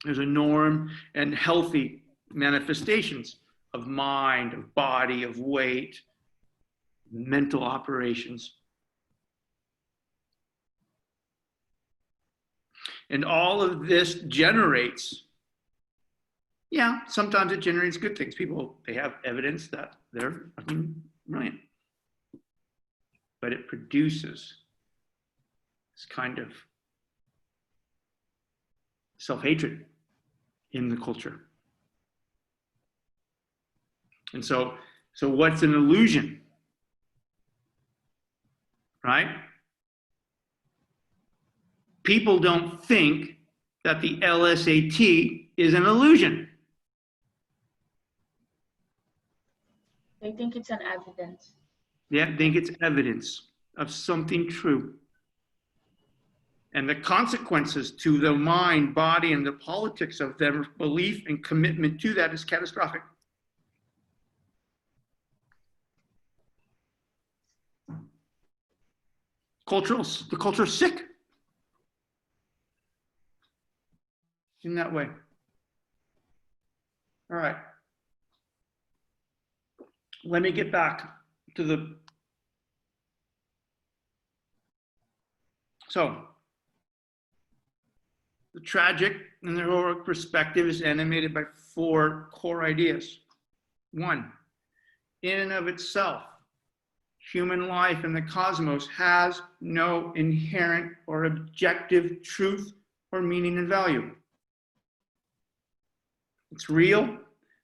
There's a norm and healthy manifestations of mind, of body, of weight, mental operations. And all of this generates, sometimes it generates good things. People, they have evidence that they're fucking brilliant. But it produces this kind of self-hatred in the culture. And so what's an illusion? Right? People don't think that the LSAT is an illusion. They think it's an evidence. Yeah, I think it's evidence of something true. And the consequences to the mind, body, and the politics of their belief and commitment to that is catastrophic. The culture is sick in that way. All right. Let me get back to the tragic and the heroic perspective is animated by 4 core ideas. 1, in and of itself, human life in the cosmos has no inherent or objective truth or meaning and value. It's real.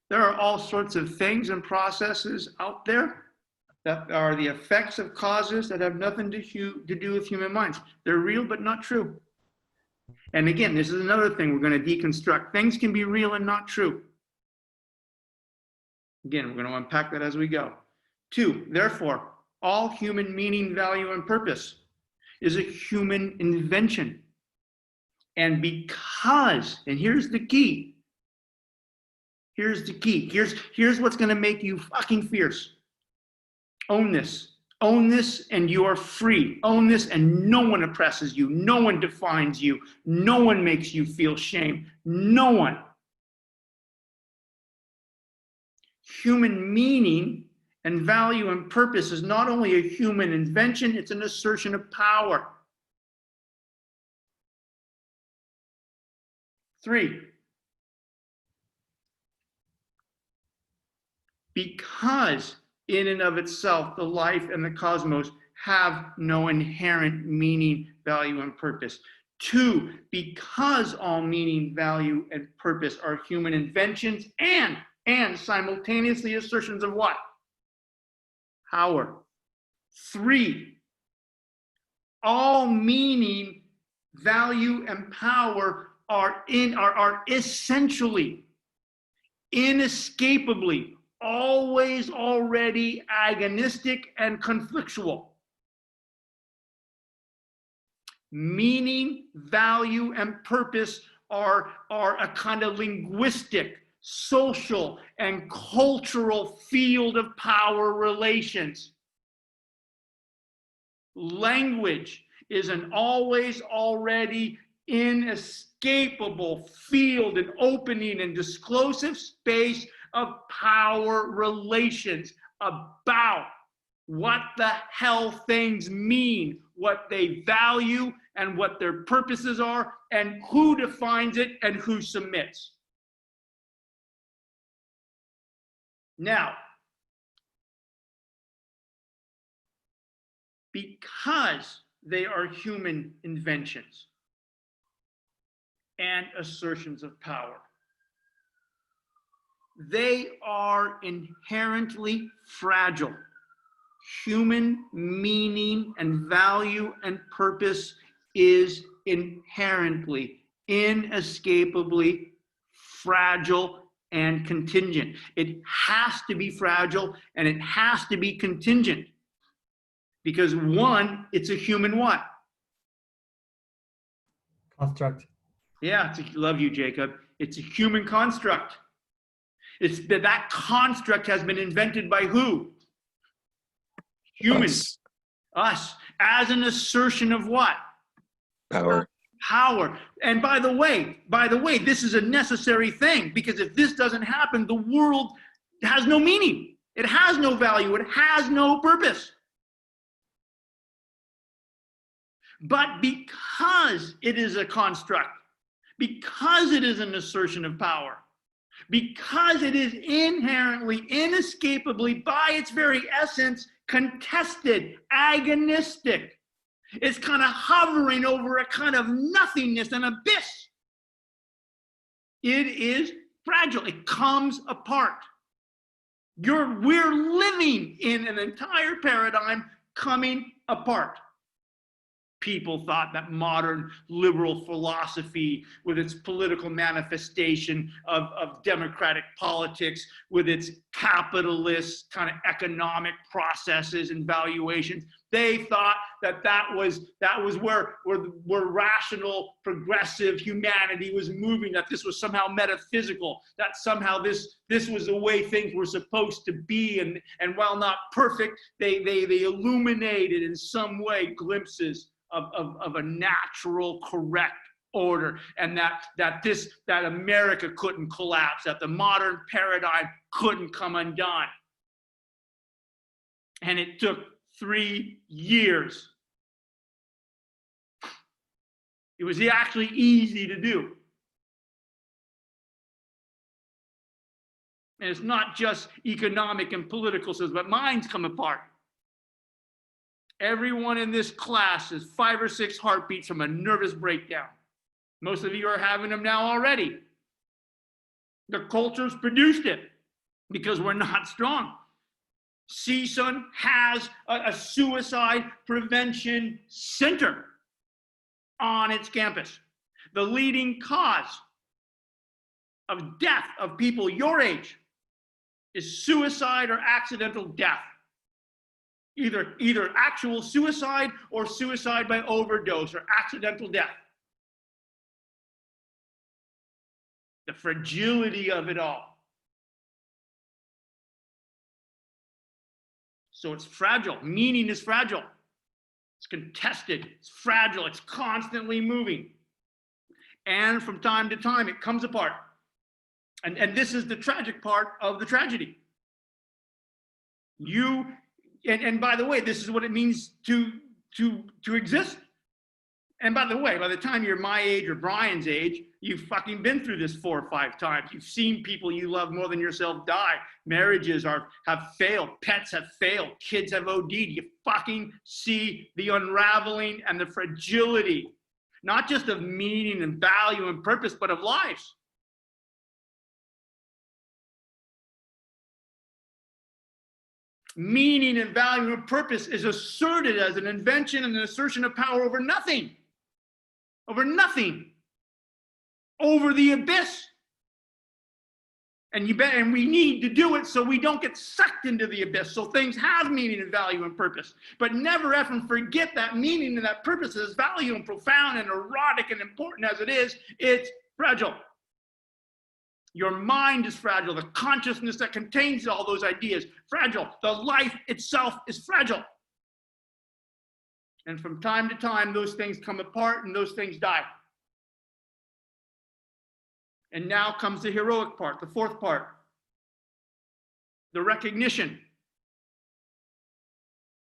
There are all sorts of things and processes out there that are the effects of causes that have nothing to do with human minds. They're real, but not true. And again, this is another thing we're going to deconstruct. Things can be real and not true. Again, we're going to unpack that as we go. 2, therefore, all human meaning, value, and purpose is a human invention. And because, and here's the key. Here's what's going to make you fucking fierce. Own this. Own this and you are free. Own this and no one oppresses you. No one defines you. No one makes you feel shame. No one. Human meaning and value and purpose is not only a human invention, it's an assertion of power. 3, because in and of itself, the life and the cosmos have no inherent meaning, value, and purpose. 2, because all meaning, value, and purpose are human inventions and simultaneously assertions of what? Power. 3, all meaning, value, and power are essentially, inescapably, always already agonistic and conflictual. Meaning, value, and purpose are a kind of linguistic, social, and cultural field of power relations. Language is an always already inescapable field and opening and disclosive space of power relations about what the hell things mean, what they value, and what their purposes are, and who defines it and who submits. Now, because they are human inventions and assertions of power, they are inherently fragile. Human meaning and value and purpose is inherently, inescapably fragile and contingent. It has to be fragile and it has to be contingent. Because one, it's a human what? Construct. Yeah, love you, Jacob. It's a human construct. It's that construct has been invented by who? Humans. Us. As an assertion of what? Power. Power. And by the way, this is a necessary thing, because if this doesn't happen, the world has no meaning. It has no value. It has no purpose. But because it is a construct, because it is an assertion of power, because it is inherently, inescapably, by its very essence, contested, agonistic, it's kind of hovering over a kind of nothingness, an abyss. It is fragile. It comes apart. We're living in an entire paradigm coming apart. People thought that modern liberal philosophy, with its political manifestation of democratic politics, with its capitalist kind of economic processes and valuations, they thought that was where rational, progressive humanity was moving, that this was somehow metaphysical, that somehow this was the way things were supposed to be, and while not perfect, they illuminated in some way glimpses of a natural, correct order, and that America couldn't collapse, that the modern paradigm couldn't come undone. And it took 3 years. It was actually easy to do. And it's not just economic and political systems, but minds come apart. Everyone in this class is 5 or 6 heartbeats from a nervous breakdown. Most of you are having them now already. The culture's produced it because we're not strong. CSUN has a suicide prevention center on its campus. The leading cause of death of people your age is suicide or accidental death. Either actual suicide or suicide by overdose or accidental death. The fragility of it all. So it's fragile. Meaning is fragile. It's contested. It's fragile. It's constantly moving. And from time to time, it comes apart. And this is the tragic part of the tragedy. And by the way, this is what it means to exist. And by the way, by the time you're my age or Brian's age, you've fucking been through this 4 or 5 times. You've seen people you love more than yourself die. Marriages have failed. Pets have failed. Kids have OD'd. You fucking see the unraveling and the fragility, not just of meaning and value and purpose, but of lives. Meaning and value and purpose is asserted as an invention and an assertion of power over nothing. Over nothing. Over the abyss. And we need to do it so we don't get sucked into the abyss. So things have meaning and value and purpose. But never ever forget that meaning and that purpose is value and profound and erotic and important as it is, it's fragile. Your mind is fragile. The consciousness that contains all those ideas, fragile. The life itself is fragile. And from time to time, those things come apart and those things die. And now comes the heroic part, the 4th part. The recognition.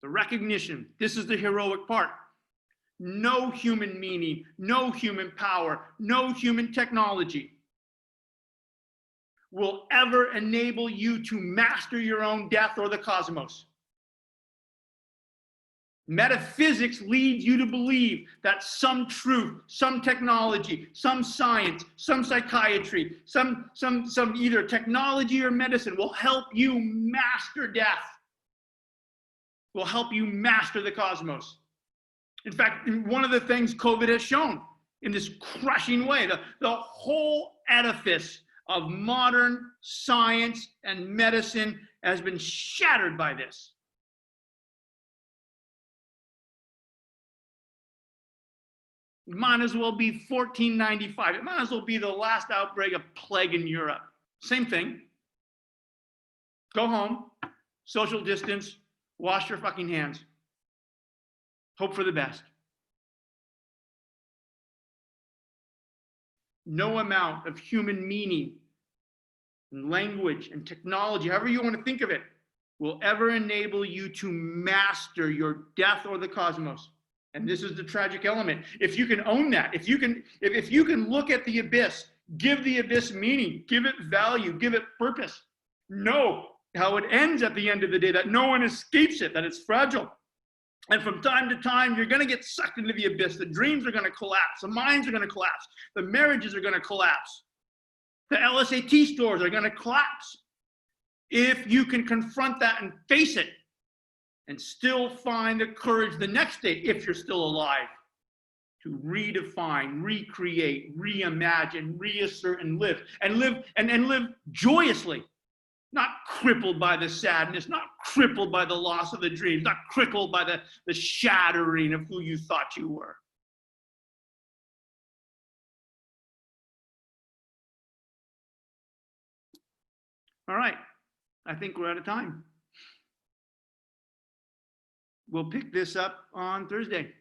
The recognition. This is the heroic part. No human meaning, no human power, no human technology will ever enable you to master your own death or the cosmos. Metaphysics leads you to believe that some truth, some technology, some science, some psychiatry, some either technology or medicine will help you master death, will help you master the cosmos. In fact, one of the things COVID has shown in this crushing way, the whole edifice of modern science and medicine has been shattered by this. It might as well be 1495. It might as well be the last outbreak of plague in Europe. Same thing. Go home, social distance, wash your fucking hands. Hope for the best. No amount of human meaning and language and technology, however you want to think of it, will ever enable you to master your death or the cosmos. And this is the tragic element. If you can own that, if you can look at the abyss, give the abyss meaning, give it value, give it purpose, know how it ends at the end of the day, that no one escapes it, that it's fragile. And from time to time, you're going to get sucked into the abyss. The dreams are going to collapse. The minds are going to collapse. The marriages are going to collapse. The LSAT stores are going to collapse. If you can confront that and face it and still find the courage the next day, if you're still alive, to redefine, recreate, reimagine, reassert, and live joyously. Not crippled by the sadness, not crippled by the loss of the dreams, not crippled by the shattering of who you thought you were. All right, I think we're out of time. We'll pick this up on Thursday.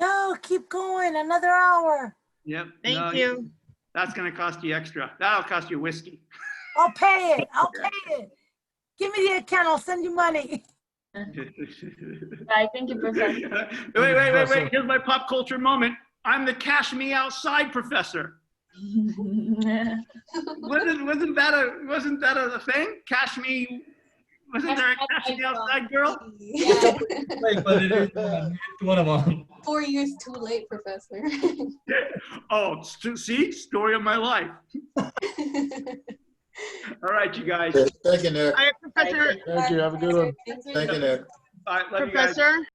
No, keep going, another hour. Yep. Thank you. That's gonna cost you extra. That'll cost you whiskey. I'll pay it, I'll pay it. Give me the account, I'll send you money. I thank you, Professor. Wait. Here's my pop culture moment. I'm the cash me outside professor. Wasn't that a thing? Cash me. Wasn't there a cash me outside girl? Yeah. But it is one of them. 4 years too late, Professor. Oh, see, story of my life. All right, you guys. Thank you, Nick. All right, Professor. Thank you. Have a good one. Thank you. Thank you, Nick. All right, love you guys. Professor.